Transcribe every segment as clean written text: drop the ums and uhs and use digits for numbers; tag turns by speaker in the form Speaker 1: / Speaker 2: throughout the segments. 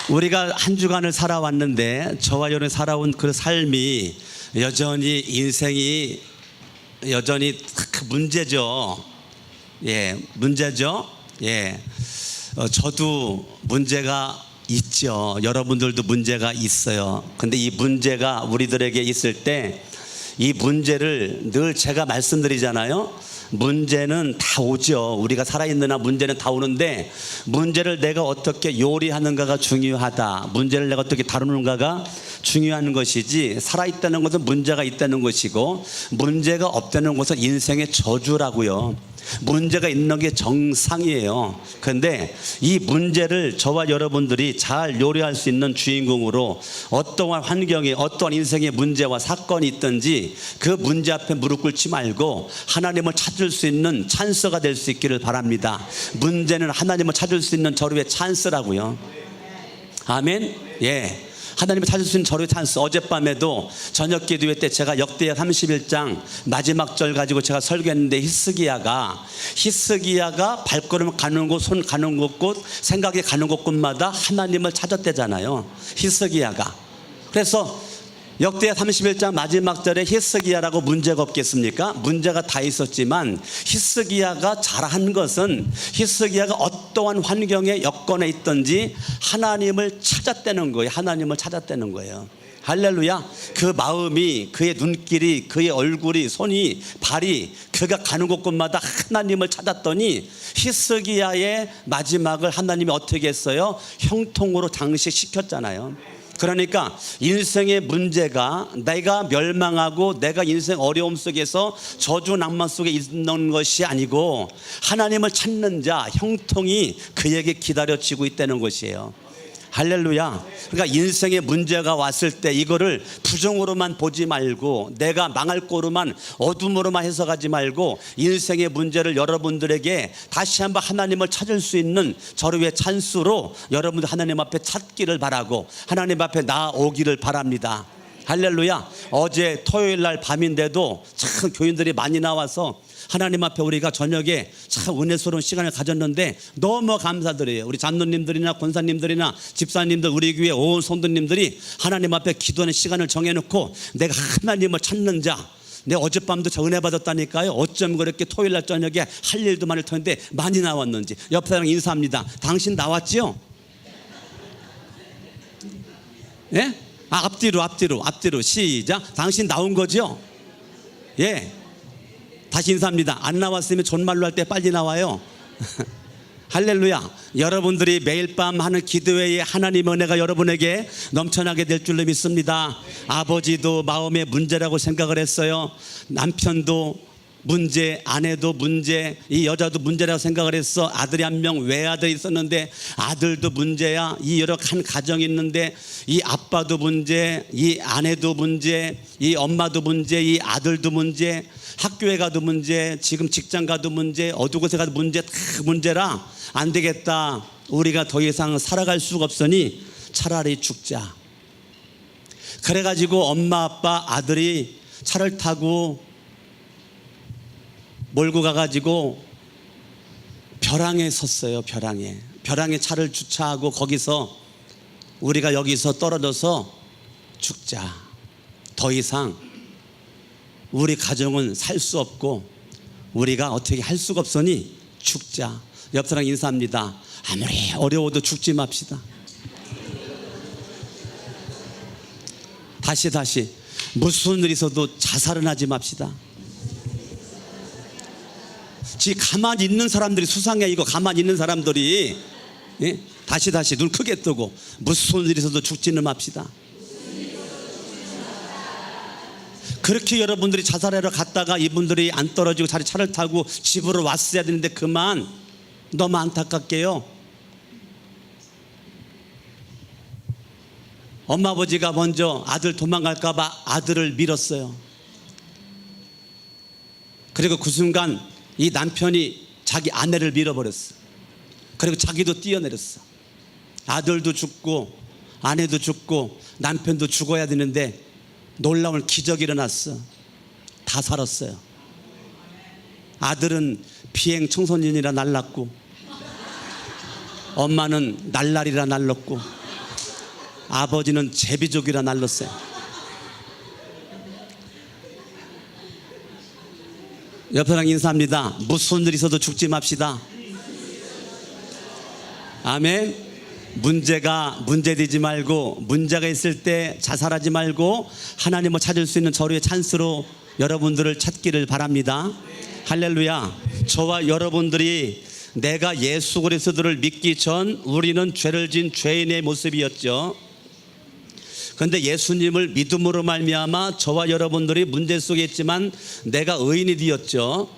Speaker 1: 우리가 한 주간을 살아왔는데 저와 여러분이 살아온 그 삶이 여전히 인생이 여전히 문제죠. 문제죠. 저도 문제가 있죠. 여러분들도 문제가 있어요. 근데 이 문제가 우리들에게 있을 때 이 문제를 늘 제가 말씀드리잖아요. 문제는 다 오죠. 우리가 살아있는 한 문제는 다 오는데 문제를 내가 어떻게 요리하는가가 중요하다. 문제를 내가 어떻게 다루는가가 중요한 것이지, 살아있다는 것은 문제가 있다는 것이고 문제가 없다는 것은 인생의 저주라고요. 문제가 있는 게 정상이에요. 그런데 이 문제를 저와 여러분들이 잘 요리할 수 있는 주인공으로, 어떠한 환경에 어떠한 인생의 문제와 사건이 있든지 그 문제 앞에 무릎 꿇지 말고 하나님을 찾을 수 있는 찬스가 될 수 있기를 바랍니다. 문제는 하나님을 찾을 수 있는 저로의 찬스라고요. 아멘. 하나님을 찾을 수 있는 저로의 찬스. 어젯밤에도 저녁 기도회 때 제가 역대하 31장 마지막 절 가지고 제가 설교했는데, 히스기야가 발걸음 가는 곳, 손 가는 곳, 생각이 가는 곳마다 하나님을 찾았대잖아요. 히스기야가. 그래서 역대하 31장 마지막 절에 히스기야라고 문제가 없겠습니까? 문제가 다 있었지만 히스기야가 잘한 것은, 히스기야가 어떠한 환경에 여건에 있든지 하나님을 찾았다는 거예요. 하나님을 찾았다는 거예요. 할렐루야. 그 마음이, 그의 눈길이, 그의 얼굴이, 손이, 발이, 그가 가는 곳곳마다 하나님을 찾았더니 히스기야의 마지막을 하나님이 어떻게 했어요? 형통으로 장식시켰잖아요. 그러니까 인생의 문제가 내가 멸망하고 내가 인생 어려움 속에서 저주 낭만 속에 있는 것이 아니고 하나님을 찾는 자, 형통이 그에게 기다려지고 있다는 것이에요. 할렐루야. 그러니까 인생의 문제가 왔을 때 이거를 부정으로만 보지 말고, 내가 망할 거로만, 어둠으로만 해석하지 말고, 인생의 문제를 여러분들에게 다시 한번 하나님을 찾을 수 있는 저를 찬스로 여러분들 하나님 앞에 찾기를 바라고 하나님 앞에 나오기를 바랍니다. 할렐루야. 어제 토요일 날 밤인데도 참 교인들이 많이 나와서 하나님 앞에 우리가 저녁에 참 은혜스러운 시간을 가졌는데 너무 감사드려요. 우리 장로님들이나 권사님들이나 집사님들, 우리 교회 온 성도님들이 하나님 앞에 기도하는 시간을 정해놓고 내가 하나님을 찾는 자, 내가 어젯밤도 저 은혜 받았다니까요. 어쩜 그렇게 토요일 날 저녁에 할 일도 많을 텐데 많이 나왔는지. 옆 사람 인사합니다. 당신 나왔지요? 앞뒤로 시작. 당신 나온 거죠? 다시 인사합니다. 안 나왔으면 존말로 할 때 빨리 나와요. 할렐루야. 여러분들이 매일 밤 하는 기도회에 하나님의 은혜가 여러분에게 넘쳐나게 될 줄로 믿습니다. 아버지도 마음의 문제라고 생각을 했어요. 남편도 문제, 아내도 문제, 이 여자도 문제라고 생각을 했어. 아들이 한 명 외아들이 있었는데 아들도 문제야. 이 여러 한 가정이 있는데 이 아빠도 문제, 이 아내도 문제, 이 엄마도 문제, 이 아들도 문제, 학교에 가도 문제, 지금 직장 가도 문제, 어느 곳에 가도 문제, 다 문제라 안 되겠다. 우리가 더 이상 살아갈 수가 없으니 차라리 죽자. 그래가지고 엄마, 아빠, 아들이 차를 타고 몰고 가가지고 벼랑에 섰어요. 벼랑에 차를 주차하고 거기서 우리가 여기서 떨어져서 죽자. 더 이상 우리 가정은 살 수 없고 우리가 어떻게 할 수가 없으니 죽자. 옆 사람 인사합니다. 아무리 어려워도 죽지 맙시다. 다시 무슨 일이 있어도 자살은 하지 맙시다. 지금 가만히 있는 사람들이 수상해. 이거 가만히 있는 사람들이 다시 눈 크게 뜨고 무슨 일이 있어도 죽지는 맙시다. 그렇게 여러분들이 자살하러 갔다가 이분들이 안 떨어지고 차를 타고 집으로 왔어야 되는데 그만. 너무 안타깝게요. 엄마 아버지가 먼저 아들 도망갈까 봐 아들을 밀었어요. 그리고 그 순간 이 남편이 자기 아내를 밀어버렸어. 그리고 자기도 뛰어내렸어. 아들도 죽고 아내도 죽고 남편도 죽어야 되는데 놀라운 기적이 일어났어. 다 살았어요. 아들은 비행 청소년이라 날랐고 엄마는 날라리라 날랐고 아버지는 제비족이라 날렸어요. 옆에랑 인사합니다. 무슨 일 있어도 죽지 맙시다. 아멘. 문제가 문제되지 말고, 문제가 있을 때 자살하지 말고 하나님을 찾을 수 있는 저로의 찬스로 여러분들을 찾기를 바랍니다. 할렐루야. 저와 여러분들이 내가 예수 그리스도를 믿기 전 우리는 죄를 지은 죄인의 모습이었죠. 그런데 예수님을 믿음으로 말미암아 저와 여러분들이 문제 속에 있지만 내가 의인이 되었죠.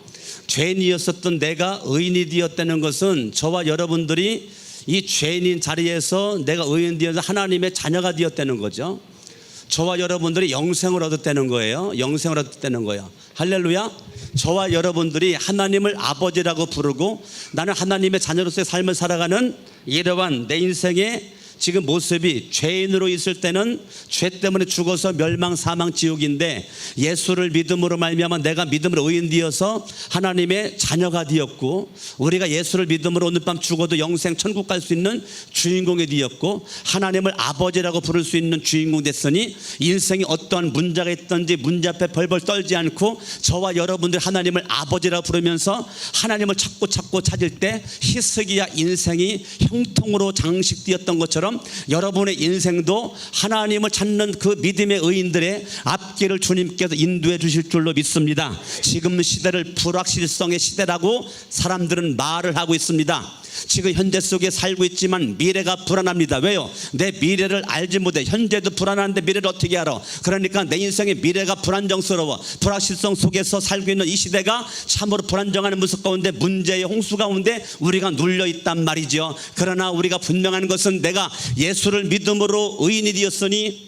Speaker 1: 죄인이었었던 내가 의인이 되었다는 것은 저와 여러분들이 이 죄인인 자리에서 내가 의인 되어서 하나님의 자녀가 되었다는 거죠. 저와 여러분들이 영생을 얻었다는 거예요. 영생을 얻었다는 거예요. 할렐루야. 저와 여러분들이 하나님을 아버지라고 부르고 나는 하나님의 자녀로서의 삶을 살아가는 이러한 내 인생의 지금 모습이, 죄인으로 있을 때는 죄 때문에 죽어서 멸망 사망 지옥인데 예수를 믿음으로 말미암아 내가 믿음으로 의인 되어서 하나님의 자녀가 되었고, 우리가 예수를 믿음으로 오늘 밤 죽어도 영생 천국 갈 수 있는 주인공이 되었고, 하나님을 아버지라고 부를 수 있는 주인공 됐으니 인생이 어떠한 문제가 있든지 문제 앞에 벌벌 떨지 않고 저와 여러분들 하나님을 아버지라고 부르면서 하나님을 찾고 찾을 때 히스기야 인생이 형통으로 장식되었던 것처럼 여러분의 인생도 하나님을 찾는 그 믿음의 의인들의 앞길을 주님께서 인도해 주실 줄로 믿습니다. 지금 시대를 불확실성의 시대라고 사람들은 말을 하고 있습니다. 지금 현재 속에 살고 있지만 미래가 불안합니다. 왜요? 내 미래를 알지 못해. 현재도 불안한데 미래를 어떻게 알아? 그러니까 내 인생의 미래가 불안정스러워. 불확실성 속에서 살고 있는 이 시대가 참으로 불안정한 모습 가운데, 문제의 홍수 가운데 우리가 눌려 있단 말이죠. 그러나 우리가 분명한 것은 내가 예수를 믿음으로 의인이 되었으니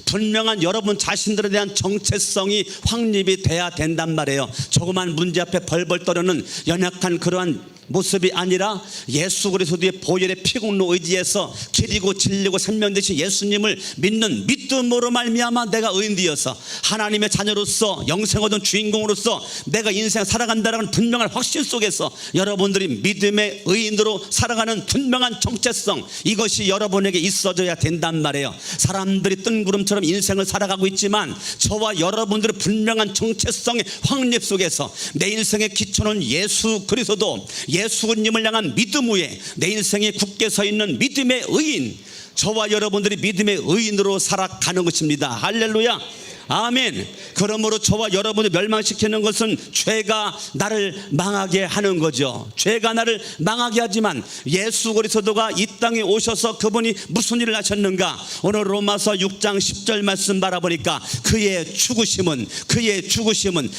Speaker 1: 분명한 여러분 자신들에 대한 정체성이 확립이 돼야 된단 말이에요. 조그만 문제 앞에 벌벌 떠르는 연약한 그러한 모습이 아니라 예수 그리스도의 보혈의 피공로 의지해서 길이고 진리고 생명 되신 예수님을 믿는 믿음으로 말미암아 내가 의인 되어서 하나님의 자녀로서 영생 얻은 주인공으로서 내가 인생 살아간다는 분명한 확신 속에서 여러분들이 믿음의 의인으로 살아가는 분명한 정체성, 이것이 여러분에게 있어져야 된단 말이에요. 사람들이 뜬구름처럼 인생을 살아가고 있지만 저와 여러분들의 분명한 정체성의 확립 속에서 내 인생의 기초는 예수 그리스도, 예수님을 향한 믿음 위에 내 인생에 굳게 서 있는 믿음의 의인, 저와 여러분들이 믿음의 의인으로 살아가는 것입니다. 할렐루야. 아멘. 그러므로 저와 여러분을 멸망시키는 것은 죄가 나를 망하게 하는 거죠. 죄가 나를 망하게 하지만 예수 그리스도가 이 땅에 오셔서 그분이 무슨 일을 하셨는가? 오늘 로마서 6장 10절 말씀 바라보니까 그의 죽으심은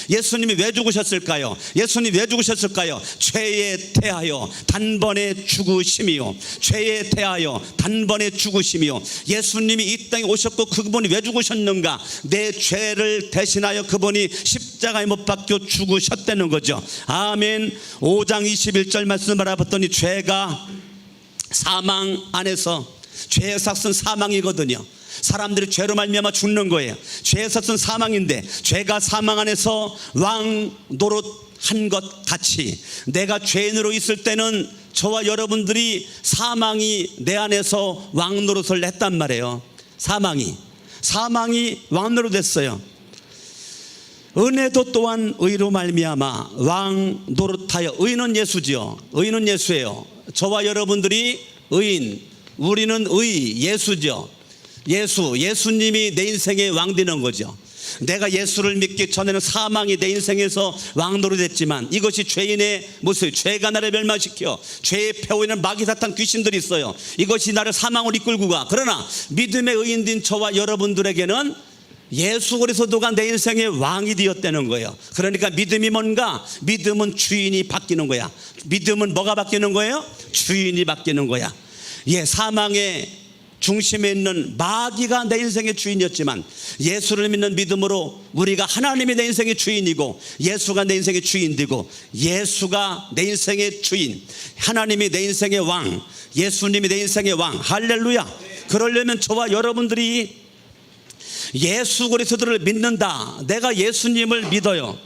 Speaker 1: 예수님이 왜 죽으셨을까요? 예수님이 왜 죽으셨을까요? 죄에 대하여 단번에 죽으심이요. 죄에 대하여 단번에 죽으심이요. 예수님이 이 땅에 오셨고 그분이 왜 죽으셨는가? 내 죄를 대신하여 그분이 십자가에 못 박혀 죽으셨다는 거죠. 아멘. 5장 21절 말씀 바라봤더니 죄가 사망 안에서, 죄의 삭은 사망이거든요. 사람들이 죄로 말미암아 죽는 거예요. 죄의 삭은 사망인데 죄가 사망 안에서 왕노릇한 것 같이 내가 죄인으로 있을 때는 저와 여러분들이 사망이 내 안에서 왕노릇을 했단 말이에요. 사망이 왕노릇 됐어요. 은혜도 또한 의로 말미암아 왕노릇하여, 의는 예수지요. 의는 예수예요. 저와 여러분들이 의인, 우리는 예수죠. 예수님이 내 인생의 왕 되는 거죠. 내가 예수를 믿기 전에는 사망이 내 인생에서 왕노릇했지만 이것이 죄인의 모습, 죄가 나를 멸망시켜 죄의 패후에는 마귀 사탄 귀신들이 있어요. 이것이 나를 사망으로 이끌고 가. 그러나 믿음의 의인된 저와 여러분들에게는 예수 그리스도가 내 인생의 왕이 되었다는 거예요. 그러니까 믿음이 뭔가? 믿음은 주인이 바뀌는 거야. 믿음은 뭐가 바뀌는 거예요? 주인이 바뀌는 거야. 사망의 중심에 있는 마귀가 내 인생의 주인이었지만 예수를 믿는 믿음으로 우리가 하나님이 내 인생의 주인이고 예수가 내 인생의 주인이고, 예수가 내 인생의 주인, 하나님이 내 인생의 왕, 예수님이 내 인생의 왕. 할렐루야. 그러려면 저와 여러분들이 예수 그리스도를 믿는다. 내가 예수님을 믿어요.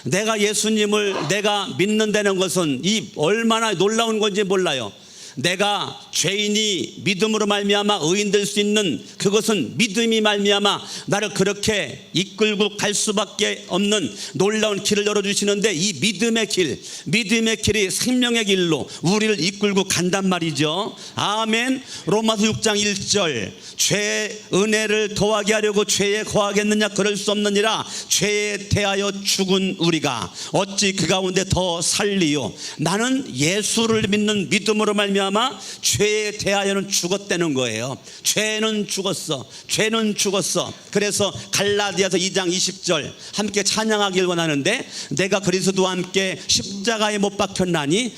Speaker 1: 내가 예수님을 내가 믿는다는 것은 이 얼마나 놀라운 건지 몰라요. 내가 죄인이 믿음으로 말미암아 의인 될 수 있는 그것은 믿음이 말미암아 나를 그렇게 이끌고 갈 수밖에 없는 놀라운 길을 열어주시는데, 이 믿음의 길이 생명의 길로 우리를 이끌고 간단 말이죠. 아멘. 로마서 6장 1절, 죄의 은혜를 더하게 하려고 죄에 거하겠느냐? 그럴 수 없느니라. 죄에 대하여 죽은 우리가 어찌 그 가운데 더 살리요? 나는 예수를 믿는 믿음으로 말미암아 죄에 대하여는 죽었다는 거예요. 죄는 죽었어. 그래서 갈라디아서 2장 20절 함께 찬양하길 원하는데, 내가 그리스도와 함께 십자가에 못 박혔나니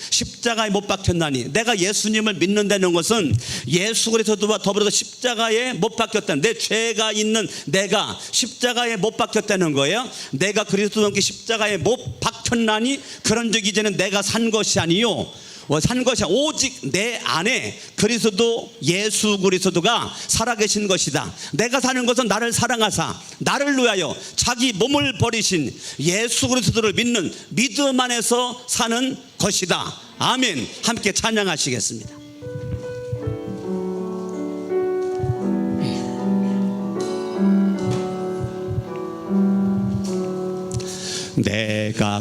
Speaker 1: 내가 예수님을 믿는다는 것은 예수 그리스도와 더불어서 십자가에 못 박혔다는, 내 죄가 있는 내가 십자가에 못 박혔다는 거예요. 내가 그리스도와 함께 십자가에 못 박혔나니, 그런 적 이제는 내가 산 것이 아니요 오직 내 안에 그리스도 예수 그리스도가 살아계신 것이다. 내가 사는 것은 나를 사랑하사 나를 위하여 자기 몸을 버리신 예수 그리스도를 믿는 믿음 안에서 사는 것이다. 아멘. 함께 찬양하시겠습니다. 내가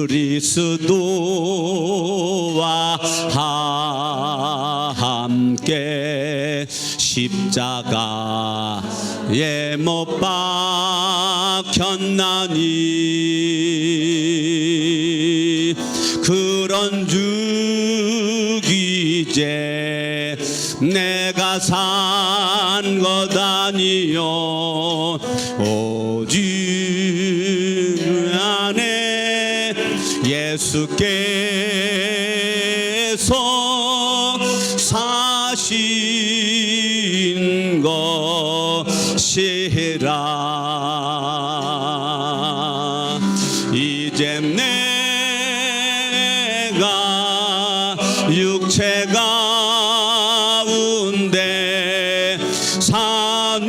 Speaker 1: 그리스도와 함께 십자가에 못 박혔나니, 그런즉 이제 내가 산 것 아니요 오직 안에 예수께서 사신 것이라. 이제 내가 육체 가운데 사는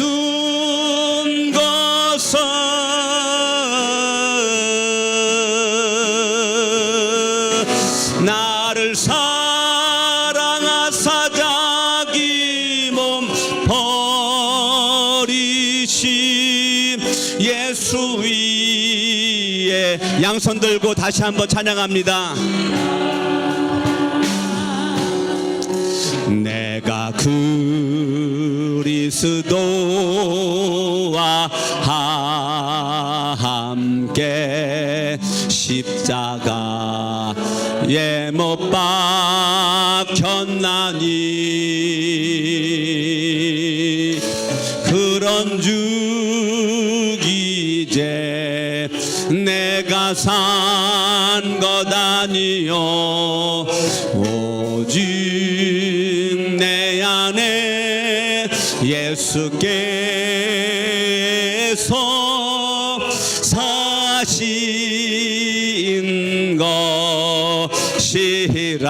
Speaker 1: 것은 나를 사랑하사 자기 몸 버리신 예수 위에, 양손 들고 다시 한번 찬양합니다. 내가 그리스도와 함께 십자가에 못 박혔나니, 그런즉 이제 내가 산 것 아니요 오직 내 안에 예수께서 사신 것이라.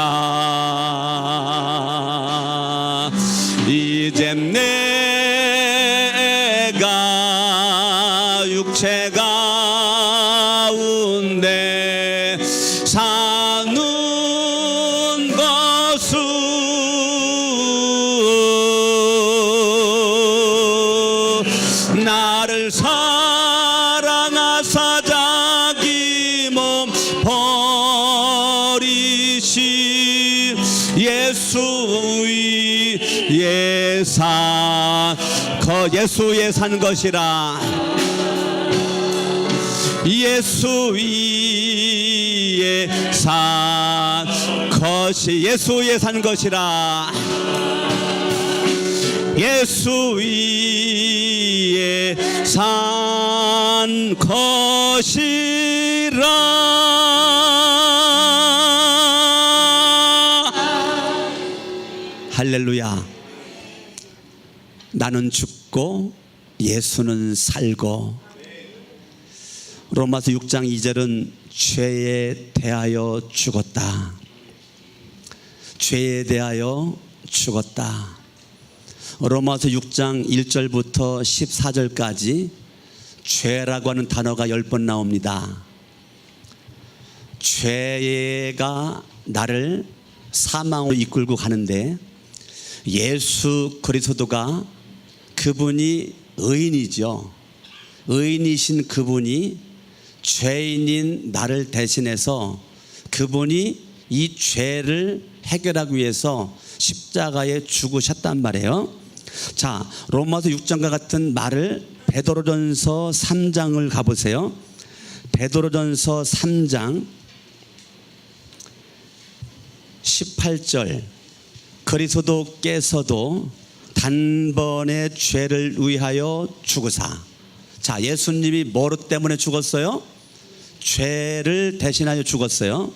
Speaker 1: 이제 내가 육체 가운데 사는 것은 나를 사랑하사 자기 몸 버리신 예수 위에 예수에 산 것이라. 예수 위에 산 것이, 예수 위에 산 것이라. 예수 위에 산 것이라. 할렐루야. 나는 죽고 예수는 살고. 로마서 6장 2절은 죄에 대하여 죽었다. 죄에 대하여 죽었다. 로마서 6장 1절부터 14절까지 죄라고 하는 단어가 10번 나옵니다. 죄가 나를 사망으로 이끌고 가는데 예수 그리스도가 그분이 의인이죠. 의인이신 그분이 죄인인 나를 대신해서 그분이 이 죄를 해결하기 위해서 십자가에 죽으셨단 말이에요. 자, 로마서 6장과 같은 말을 베드로전서 3장을 가보세요. 베드로전서 3장 18절 그리스도께서도 단번에 죄를 위하여 죽으사. 자, 예수님이 뭐로 때문에 죽었어요? 죄를 대신하여 죽었어요.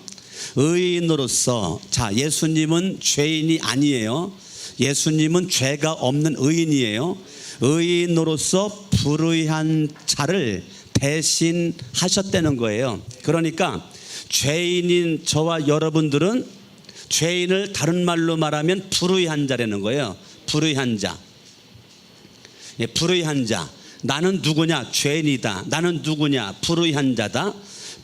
Speaker 1: 의인으로서. 자, 예수님은 죄인이 아니에요. 예수님은 죄가 없는 의인이에요. 의인으로서 불의한 자를 대신하셨다는 거예요. 그러니까 죄인인 저와 여러분들은 죄인을 다른 말로 말하면 불의한 자라는 거예요. 불의한 자. 예, 불의한 자. 나는 누구냐? 죄인이다. 나는 누구냐? 불의한 자다.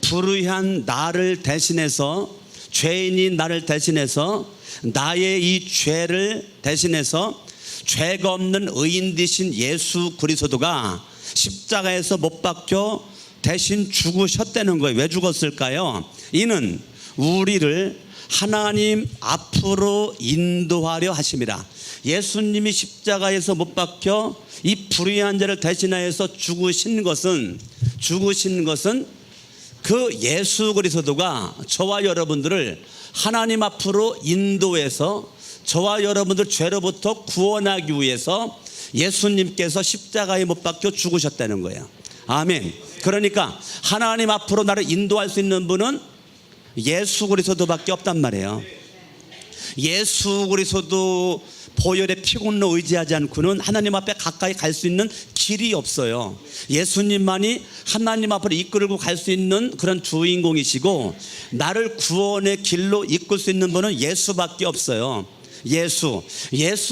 Speaker 1: 불의한 나를 대신해서, 죄인인 나를 대신해서, 나의 이 죄를 대신해서 죄가 없는 의인 되신 예수 그리스도가 십자가에서 못 박혀 대신 죽으셨다는 거예요. 왜 죽었을까요? 이는 우리를 하나님 앞으로 인도하려 하심이라. 예수님이 십자가에서 못 박혀 이 불의한 자를 대신하여서 죽으신 것은 그 예수 그리스도가 저와 여러분들을 하나님 앞으로 인도해서 저와 여러분들 죄로부터 구원하기 위해서 예수님께서 십자가에 못 박혀 죽으셨다는 거예요. 아멘. 그러니까 하나님 앞으로 나를 인도할 수 있는 분은 예수 그리스도밖에 없단 말이에요. 예수 그리스도 보혈의 피곤로 의지하지 않고는 하나님 앞에 가까이 갈 수 있는 길이 없어요. 예수님만이 하나님 앞으로 이끌고 갈 수 있는 그런 주인공이시고, 나를 구원의 길로 이끌 수 있는 분은 예수밖에 없어요. 예수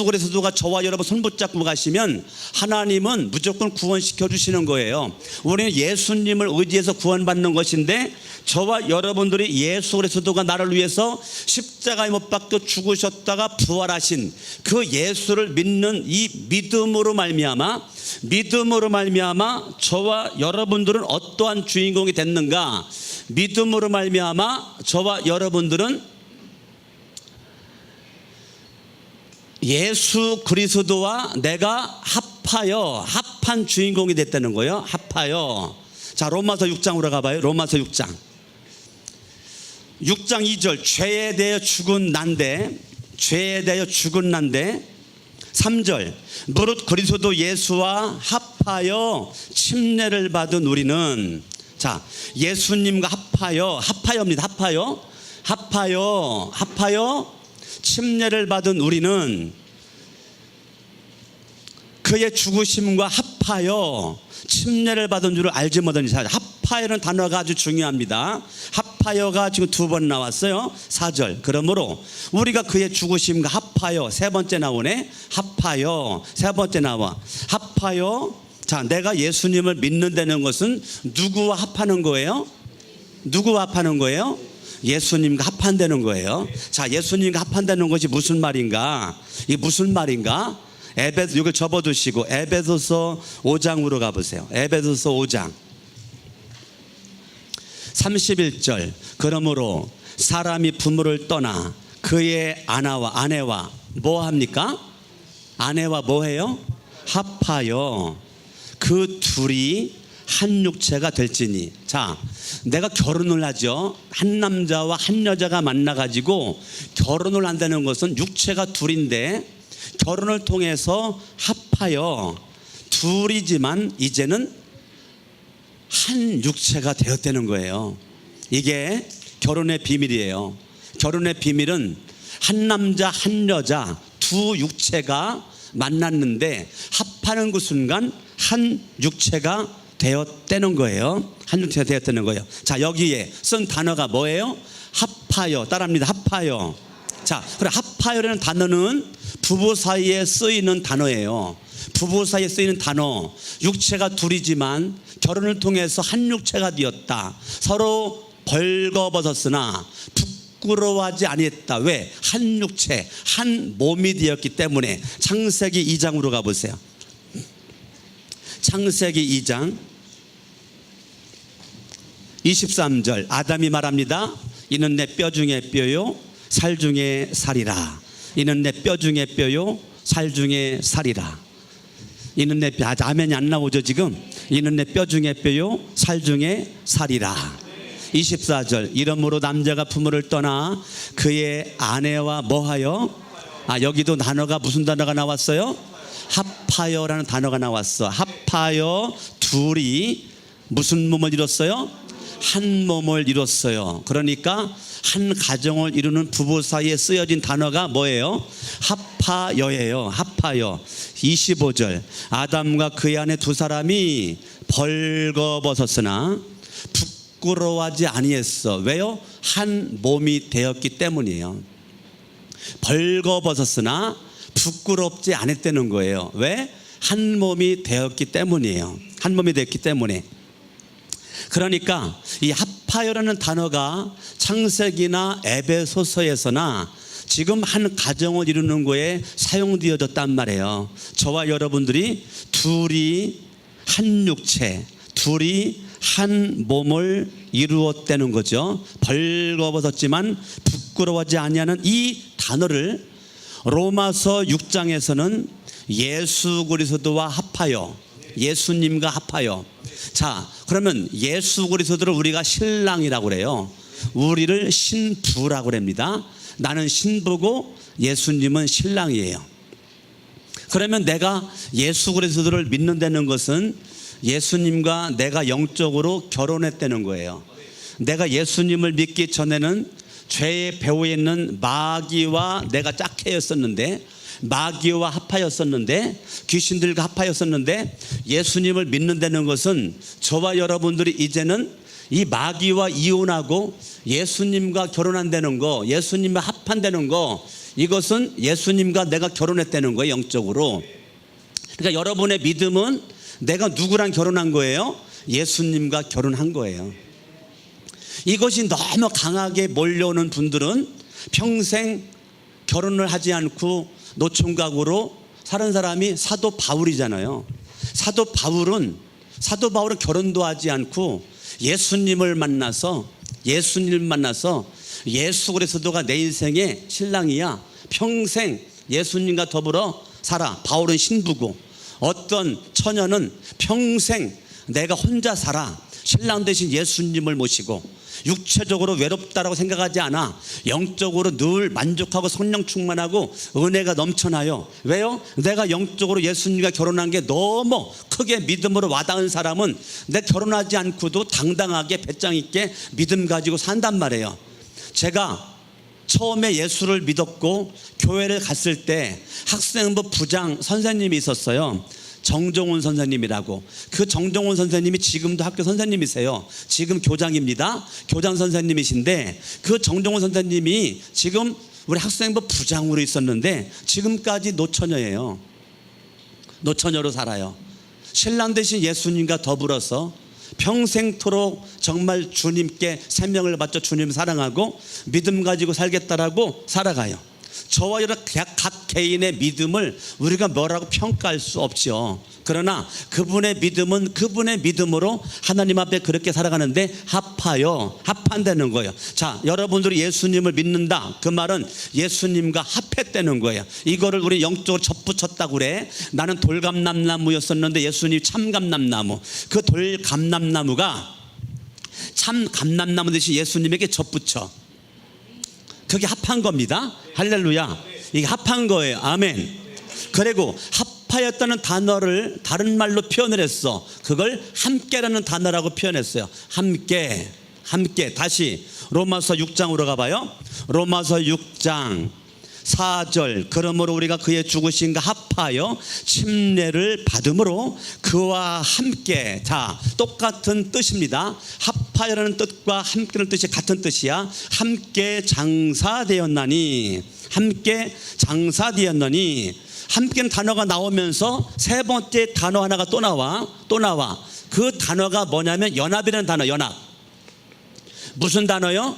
Speaker 1: 그리스도가 저와 여러분 손 붙잡고 가시면 하나님은 무조건 구원시켜 주시는 거예요. 우리는 예수님을 의지해서 구원받는 것인데, 저와 여러분들이 예수 그리스도가 나를 위해서 십자가에 못 박혀 죽으셨다가 부활하신 그 예수를 믿는 이 믿음으로 말미암아 저와 여러분들은 어떠한 주인공이 됐는가? 믿음으로 말미암아 저와 여러분들은 예수 그리스도와 내가 합한 주인공이 됐다는 거예요. 합하여. 자, 로마서 6장으로 가봐요. 로마서 6장 2절 죄에 대하여 죽은 난데 3절 무릇 그리스도 예수와 합하여 침례를 받은 우리는. 자, 예수님과 합하여입니다. 합하여 침례를 받은 우리는 그의 죽으심과 합하여 침례를 받은 줄을 알지 못하니. 합하여는 단어가 아주 중요합니다. 합하여가 지금 2번 나왔어요. 4절 그러므로 우리가 그의 죽으심과 합하여, 세 번째 나오네. 합하여 세 번째 나와. 합하여. 자, 내가 예수님을 믿는다는 것은 누구와 합하는 거예요? 예수님과 합한다는 거예요. 자, 예수님과 합한다는 것이 무슨 말인가? 이게 무슨 말인가? 이걸 접어두시고 에베소서 5장으로 가보세요. 에베소서 5장 31절 그러므로 사람이 부모를 떠나 그의 아내와 뭐 합니까? 아내와 뭐 해요? 합하여 그 둘이 한 육체가 될지니. 자, 내가 결혼을 하죠. 한 남자와 한 여자가 만나가지고 결혼을 한다는 것은 육체가 둘인데, 결혼을 통해서 합하여 둘이지만 이제는 한 육체가 되었다는 거예요. 이게 결혼의 비밀이에요. 결혼의 비밀은 한 남자 한 여자 두 육체가 만났는데 합하는 그 순간 한 육체가 되었다는 거예요. 한 육체가 되었다는 거예요. 자, 여기에 쓴 단어가 뭐예요? 합하여. 따라합니다. 합하여. 자, 그래, 합하여라는 단어는 부부 사이에 쓰이는 단어예요. 부부 사이에 쓰이는 단어. 육체가 둘이지만 결혼을 통해서 한 육체가 되었다. 서로 벌거벗었으나 부끄러워하지 아니했다. 왜? 한 육체, 한 몸이 되었기 때문에. 창세기 2장으로 가보세요. 창세기 2장 23절 아담이 말합니다. 이는 내 뼈 중에 뼈요 살 중에 살이라. 이는 내 뼈 중에 뼈요 살 중에 살이라. 이는 내 뼈, 아멘이 안 나오죠 지금? 이는 내 뼈 중에 뼈요 살 중에 살이라. 24절 이러므로 남자가 부모를 떠나 그의 아내와 뭐하여? 여기도 단어가 무슨 단어가 나왔어요? 합하여라는 단어가 나왔어. 합하여 둘이 무슨 몸을 이뤘어요? 한 몸을 이뤘어요. 그러니까 한 가정을 이루는 부부 사이에 쓰여진 단어가 뭐예요? 합하여예요. 합하여. 25절 아담과 그의 아내 두 사람이 벌거벗었으나 부끄러워하지 아니했어. 왜요? 한 몸이 되었기 때문이에요. 벌거벗었으나 부끄럽지 않았다는 거예요. 왜? 한 몸이 되었기 때문이에요. 한 몸이 되었기 때문에. 그러니까 이 합하여라는 단어가 창세기나 에베소서에서나 지금 한 가정을 이루는 거에 사용되어졌단 말이에요. 저와 여러분들이 둘이 한 육체, 둘이 한 몸을 이루었다는 거죠. 벌거벗었지만 부끄러워하지 아니하는 이 단어를 로마서 6장에서는 예수 그리스도와 합하여, 예수님과 합하여. 자, 그러면 예수 그리스도를 우리가 신랑이라고 그래요. 우리를 신부라고 그럽니다. 나는 신부고 예수님은 신랑이에요. 그러면 내가 예수 그리스도를 믿는다는 것은 예수님과 내가 영적으로 결혼했다는 거예요. 내가 예수님을 믿기 전에는 죄의 배후에 있는 마귀와 내가 짝해였었는데, 마귀와 합하였었는데, 귀신들과 합하였었는데, 예수님을 믿는다는 것은 저와 여러분들이 이제는 이 마귀와 이혼하고 예수님과 결혼한다는 거, 예수님과 합한다는 거, 이것은 예수님과 내가 결혼했다는 거예요. 영적으로. 그러니까 여러분의 믿음은 내가 누구랑 결혼한 거예요? 예수님과 결혼한 거예요. 이것이 너무 강하게 몰려오는 분들은 평생 결혼을 하지 않고 노총각으로 사는 사람이 사도 바울이잖아요. 사도 바울은 결혼도 하지 않고 예수님을 만나서 예수 그리스도가 내 인생의 신랑이야. 평생 예수님과 더불어 살아. 바울은 신부고, 어떤 처녀는 평생 내가 혼자 살아. 신랑 대신 예수님을 모시고 육체적으로 외롭다라고 생각하지 않아. 영적으로 늘 만족하고 성령 충만하고 은혜가 넘쳐나요. 왜요? 내가 영적으로 예수님과 결혼한 게 너무 크게 믿음으로 와닿은 사람은 내 결혼하지 않고도 당당하게 배짱 있게 믿음 가지고 산단 말이에요. 제가 처음에 예수를 믿었고 교회를 갔을 때 학생부 부장 선생님이 있었어요. 정종훈 선생님이라고. 그 정종훈 선생님이 지금도 학교 선생님이세요. 지금 교장입니다. 교장 선생님이신데, 그 정종훈 선생님이 지금 우리 학생부 부장으로 있었는데 지금까지 노처녀예요. 노처녀로 살아요. 신랑 대신 예수님과 더불어서 평생토록 정말 주님께 생명을 바쳐 주님 사랑하고 믿음 가지고 살겠다라고 살아가요. 저와 여러 각 개인의 믿음을 우리가 뭐라고 평가할 수 없죠. 그러나 그분의 믿음은 그분의 믿음으로 하나님 앞에 그렇게 살아가는데 합한다는 거예요. 자, 여러분들이 예수님을 믿는다, 그 말은 예수님과 합했다는 거예요. 이거를 우리 영적으로 접붙였다고 그래. 나는 돌감람나무였었는데 예수님이 참감람나무. 그 돌감람나무가 참감람나무 대신 예수님에게 접붙여. 그게 합한 겁니다. 할렐루야. 이게 합한 거예요. 아멘. 그리고 합하였다는 단어를 다른 말로 표현을 했어. 그걸 함께라는 단어라고 표현했어요. 함께. 다시 로마서 6장으로 가봐요. 로마서 6장 4절 그러므로 우리가 그의 죽으심과 합하여 침례를 받음으로 그와 함께. 자, 똑같은 뜻입니다. 합하여라는 뜻과 함께라는 뜻이 같은 뜻이야. 함께 장사되었나니. 함께는 단어가 나오면서 세 번째 단어 하나가 또 나와. 그 단어가 뭐냐면 연합이라는 단어. 연합. 무슨 단어요?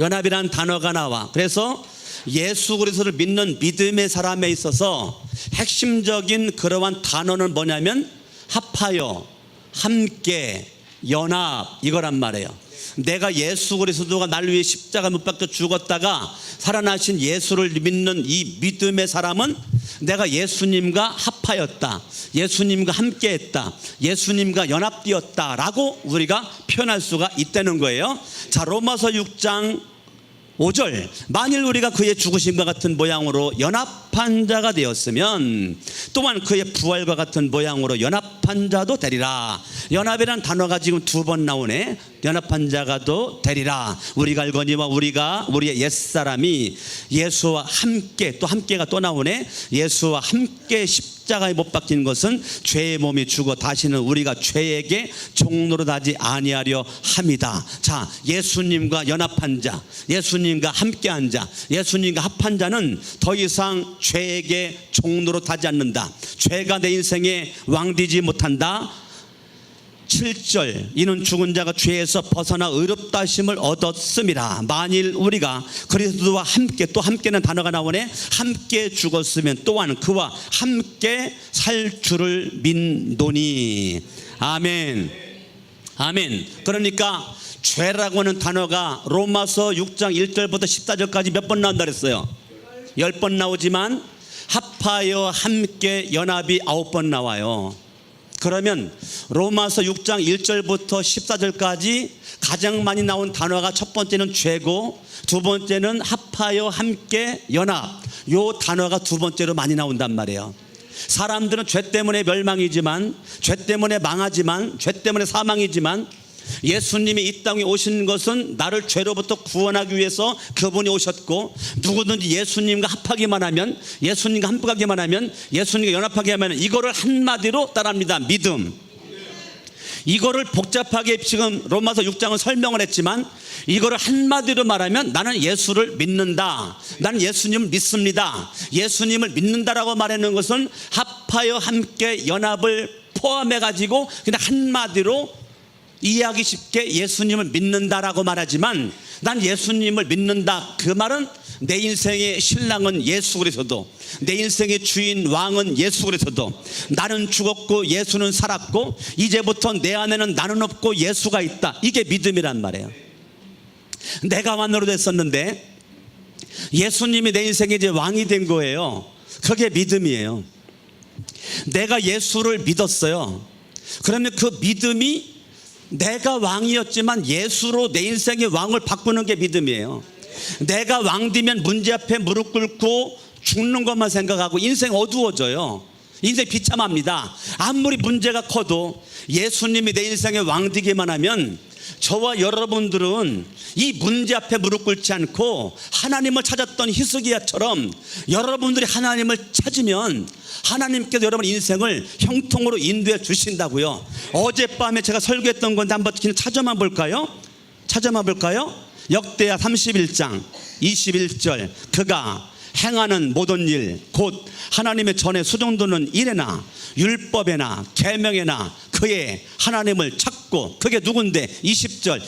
Speaker 1: 연합이라는 단어가 나와. 그래서 예수 그리스도를 믿는 믿음의 사람에 있어서 핵심적인 그러한 단어는 뭐냐면 합하여, 함께, 연합, 이거란 말이에요. 내가 예수 그리스도가 날 위해 십자가 못 박혀 죽었다가 살아나신 예수를 믿는 이 믿음의 사람은 내가 예수님과 합하였다, 예수님과 함께했다, 예수님과 연합되었다라고 우리가 표현할 수가 있다는 거예요. 자, 로마서 6장 5절, 만일 우리가 그의 죽으심과 같은 모양으로 연합한 자가 되었으면 또한 그의 부활과 같은 모양으로 연합한 자도 되리라. 연합이란 단어가 지금 2번 나오네. 연합한 자가도 되리라. 우리가 알거니와 우리의 옛사람이 예수와 함께, 또 함께가 또 나오네. 예수와 함께 십자가에 못 박힌 것은 죄의 몸이 죽어 다시는 우리가 죄에게 종노릇하지 아니하려 함이다. 자, 예수님과 연합한 자, 예수님과 함께한 자, 예수님과 합한 자는 더 이상 죄에게 종노릇하지 않는다. 죄가 내 인생에 왕되지 못한다. 7절, 이는 죽은 자가 죄에서 벗어나 의롭다 하심을 얻었음이라. 만일 우리가 그리스도와 함께, 또 함께는 단어가 나오네. 함께 죽었으면 또한 그와 함께 살 줄을 믿노니. 아멘. 아멘. 그러니까 죄라고 하는 단어가 로마서 6장 1절부터 14절까지 몇 번 나온다 그랬어요? 10번 나오지만 합하여, 함께, 연합이 9번 나와요. 그러면 로마서 6장 1절부터 14절까지 가장 많이 나온 단어가 첫 번째는 죄고, 두 번째는 합하여, 함께, 연합. 요 단어가 두 번째로 많이 나온단 말이에요. 사람들은 죄 때문에 멸망이지만, 죄 때문에 망하지만, 죄 때문에 사망이지만, 예수님이 이 땅에 오신 것은 나를 죄로부터 구원하기 위해서 그분이 오셨고, 누구든지 예수님과 합하기만 하면, 예수님과 함께하기만 하면, 예수님과 연합하기만 하면, 이거를 한마디로 따라합니다. 믿음. 이거를 복잡하게 지금 로마서 6장은 설명을 했지만, 이거를 한마디로 말하면 나는 예수를 믿는다, 나는 예수님을 믿습니다. 예수님을 믿는다라고 말하는 것은 합하여, 함께, 연합을 포함해 가지고 그냥 한마디로 이해하기 쉽게 예수님을 믿는다라고 말하지만, 난 예수님을 믿는다, 그 말은 내 인생의 신랑은 예수 그리스도, 내 인생의 주인 왕은 예수 그리스도, 나는 죽었고 예수는 살았고 이제부터 내 안에는 나는 없고 예수가 있다. 이게 믿음이란 말이에요. 내가 왕으로 됐었는데 예수님이 내 인생의 이제 왕이 된 거예요. 그게 믿음이에요. 내가 예수를 믿었어요. 그러면 그 믿음이 내가 왕이었지만 예수로 내 인생의 왕을 바꾸는 게 믿음이에요. 내가 왕되면 문제 앞에 무릎 꿇고 죽는 것만 생각하고 인생 어두워져요. 인생 비참합니다. 아무리 문제가 커도 예수님이 내 인생의 왕되기만 하면 저와 여러분들은 이 문제 앞에 무릎 꿇지 않고 하나님을 찾았던 히스기야처럼 여러분들이 하나님을 찾으면 하나님께서 여러분 인생을 형통으로 인도해 주신다고요. 어젯밤에 제가 설교했던 건데 한번 찾아만 볼까요? 역대하 31장 21절, 그가 행하는 모든 일, 곧 하나님의 전에 수종도는 일에나 율법에나 계명에나 그의 하나님을 찾고, 그게 누군데? 20절,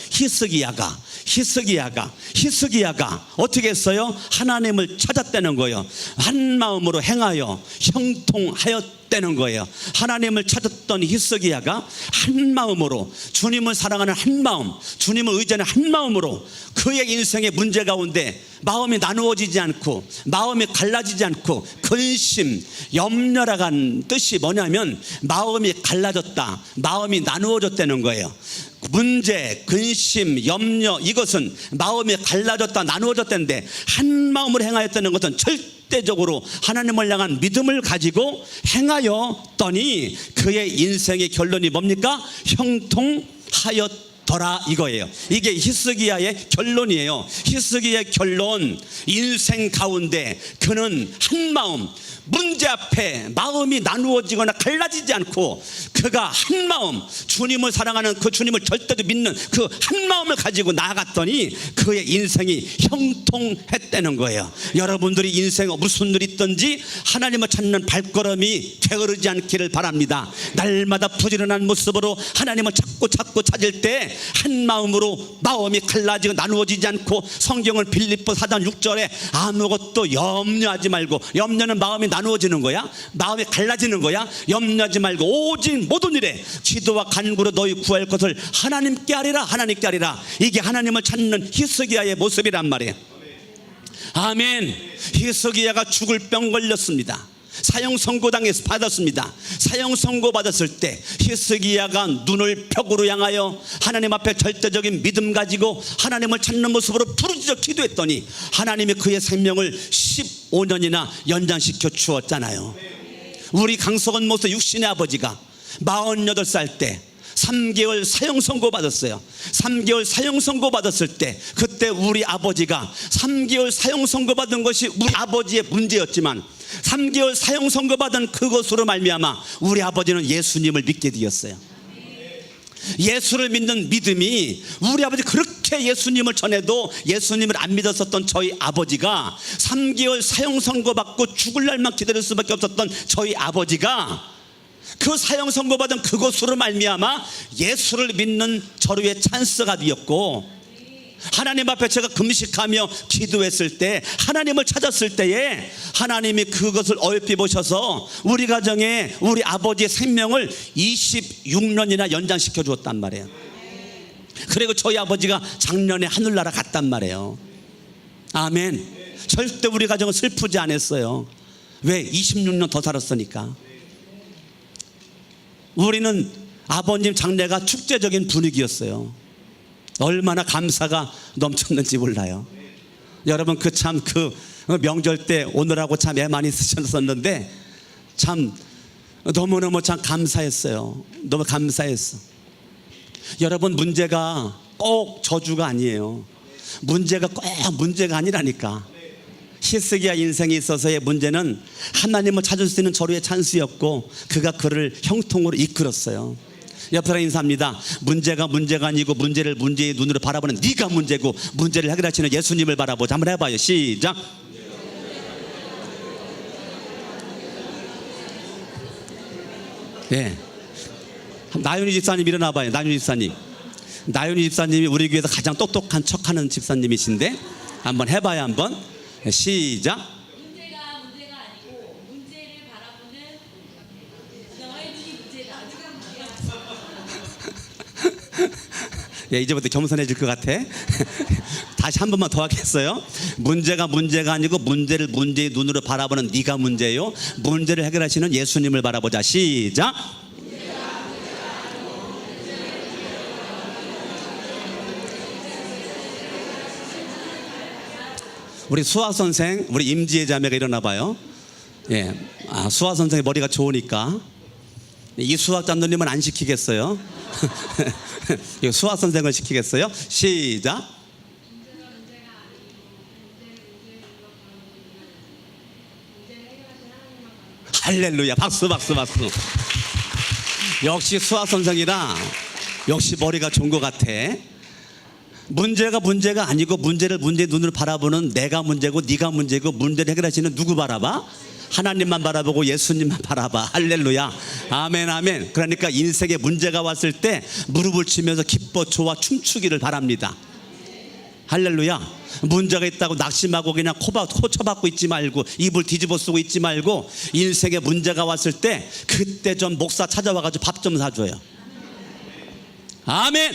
Speaker 1: 히스기야가 어떻게 했어요? 하나님을 찾았다는 거예요. 한 마음으로 행하여 형통하였다는 거예요. 하나님을 찾았던 히스기야가 한 마음으로, 주님을 사랑하는 한 마음, 주님을 의지하는 한 마음으로 그의 인생의 문제 가운데 마음이 나누어지지 않고, 마음이 갈라지지 않고, 근심, 염려라는 뜻이 뭐냐면 마음이 갈라졌다, 마음이 나누어졌다는 거예요. 문제, 근심, 염려, 이것은 마음이 갈라졌다, 나누어졌다는데 한 마음으로 행하였다는 것은 절대적으로 하나님을 향한 믿음을 가지고 행하였더니 그의 인생의 결론이 뭡니까? 형통하였더라, 이거예요. 이게 히스기야의 결론이에요. 히스기야의 결론, 인생 가운데 그는 한 마음, 문제 앞에 마음이 나누어지거나 갈라지지 않고 그가 한 마음, 주님을 사랑하는 그 주님을 절대로 믿는 그 한 마음을 가지고 나아갔더니 그의 인생이 형통했다는 거예요. 여러분들이 인생에 무슨 일이 있든지 하나님을 찾는 발걸음이 게으르지 않기를 바랍니다. 날마다 부지런한 모습으로 하나님을 찾고 찾을 때 한 마음으로 마음이 갈라지고 나누어지지 않고, 성경은 빌립보 4장 6절에 아무것도 염려하지 말고, 염려는 마음이 나누어지는 거야, 마음이 갈라지는 거야. 염려하지 말고 오직 모든 일에 기도와 간구로 너희 구할 것을 하나님께 하리라, 하나님께 하리라. 이게 하나님을 찾는 히스기야의 모습이란 말이에요. 아멘. 히스기야가 죽을 병 걸렸습니다. 사형 선고 당해서 받았습니다. 사형 선고 받았을 때 히스기야가 눈을 벽으로 향하여 하나님 앞에 절대적인 믿음 가지고 하나님을 찾는 모습으로 부르짖어 기도했더니 하나님이 그의 생명을 15년이나 연장시켜 주었잖아요. 우리 강석원 목사 육신의 아버지가 48살 때 3개월 사형 선고 받았어요. 3개월 사형 선고 받았을 때, 그때 우리 아버지가 3개월 사형 선고 받은 것이 우리 아버지의 문제였지만 3개월 사형 선고 받은 그것으로 말미암아 우리 아버지는 예수님을 믿게 되었어요. 예수를 믿는 믿음이, 우리 아버지 그렇게 예수님을 전해도 예수님을 안 믿었었던 저희 아버지가 3개월 사형 선고 받고 죽을 날만 기다릴 수밖에 없었던 저희 아버지가 그 사형 선고받은 그것으로 말미암아 예수를 믿는 저로의 찬스가 되었고, 하나님 앞에 제가 금식하며 기도했을 때, 하나님을 찾았을 때에 하나님이 그것을 얼핏 보셔서 우리 가정에 우리 아버지의 생명을 26년이나 연장시켜 주었단 말이에요. 그리고 저희 아버지가 작년에 하늘나라 갔단 말이에요. 아멘. 절대 우리 가정은 슬프지 않았어요. 왜? 26년 더 살았으니까. 우리는 아버님 장례가 축제적인 분위기였어요. 얼마나 감사가 넘쳤는지 몰라요. 여러분, 그 참 그 명절 때 오느라고 참 애 많이 쓰셨었는데 참 너무너무 참 감사했어요. 너무 감사했어. 여러분, 문제가 꼭 저주가 아니에요. 문제가 꼭 문제가 아니라니까. 히스기야 인생에 있어서의 문제는 하나님을 찾을 수 있는 저로의 찬스였고, 그가 그를 형통으로 이끌었어요. 옆 사람 인사합니다. 문제가 아니고 문제를 문제의 눈으로 바라보는 네가 문제고, 문제를 해결하시는 예수님을 바라보자. 한번 해봐요. 시작. 예. 나윤희 집사님 일어나봐요. 나윤희 집사님. 나윤희 집사님이 우리 교회에서 가장 똑똑한 척하는 집사님이신데 한번 해봐요. 한번. 시작.
Speaker 2: 문제가 아니고 문제를 바라보는 너의 눈이 문제다.
Speaker 1: 예, 이제부터 겸손해질 것 같아. 다시 한 번만 더 하겠어요. 문제가 아니고 문제를 문제의 눈으로 바라보는 네가 문제요, 문제를 해결하시는 예수님을 바라보자. 시작. 우리 수학 선생, 우리 임지혜 자매가 일어나 봐요. 예, 수학 선생의 머리가 좋으니까 이 수학 장로님은 안 시키겠어요. 수학 선생을 시키겠어요. 시작. 할렐루야. 박수. 역시 수학 선생이라 역시 머리가 좋은 것 같아. 문제가 아니고 문제를 문제의 눈으로 바라보는 내가 문제고 네가 문제고, 문제를 해결하시는 누구 바라봐? 하나님만 바라보고 예수님만 바라봐. 할렐루야. 아멘. 그러니까 인생에 문제가 왔을 때 무릎을 치면서 기뻐 좋아 춤추기를 바랍니다. 할렐루야. 문제가 있다고 낙심하고 그냥 코 쳐박고 있지 말고, 입을 뒤집어 쓰고 있지 말고, 인생에 문제가 왔을 때 그때 좀 목사 찾아와가지고 밥 좀 사줘요. 아멘.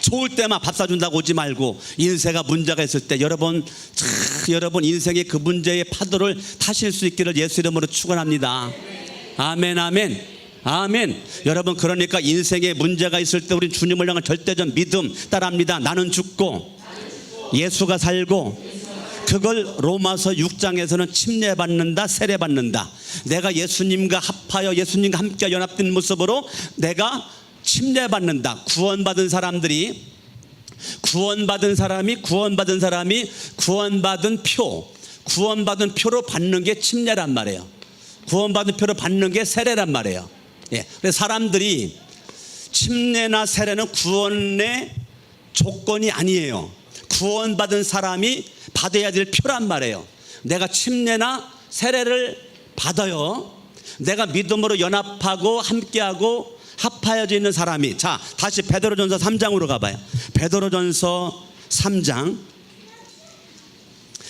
Speaker 1: 좋을 때만 밥 사준다고 오지 말고, 인생에 문제가 있을 때 여러분 인생의 그 문제의 파도를 타실 수 있기를 예수 이름으로 축원합니다. 아멘. 여러분, 그러니까 인생에 문제가 있을 때 우리 주님을 향한 절대적 믿음 따라합니다. 나는 죽고 예수가 살고, 그걸 로마서 6장에서는 침례받는다, 세례받는다. 내가 예수님과 합하여 예수님과 함께 연합된 모습으로 내가 침례받는다. 구원받은 사람이 구원받은 표, 구원받은 표로 받는 게 침례란 말이에요. 구원받은 표로 받는 게 세례란 말이에요. 예. 그래서 사람들이 침례나 세례는 구원의 조건이 아니에요. 구원받은 사람이 받아야 될 표란 말이에요. 내가 침례나 세례를 받아요. 내가 믿음으로 연합하고 함께하고 합하여져 있는 사람이. 자, 다시 베드로전서 3장으로 가봐요. 베드로전서 3장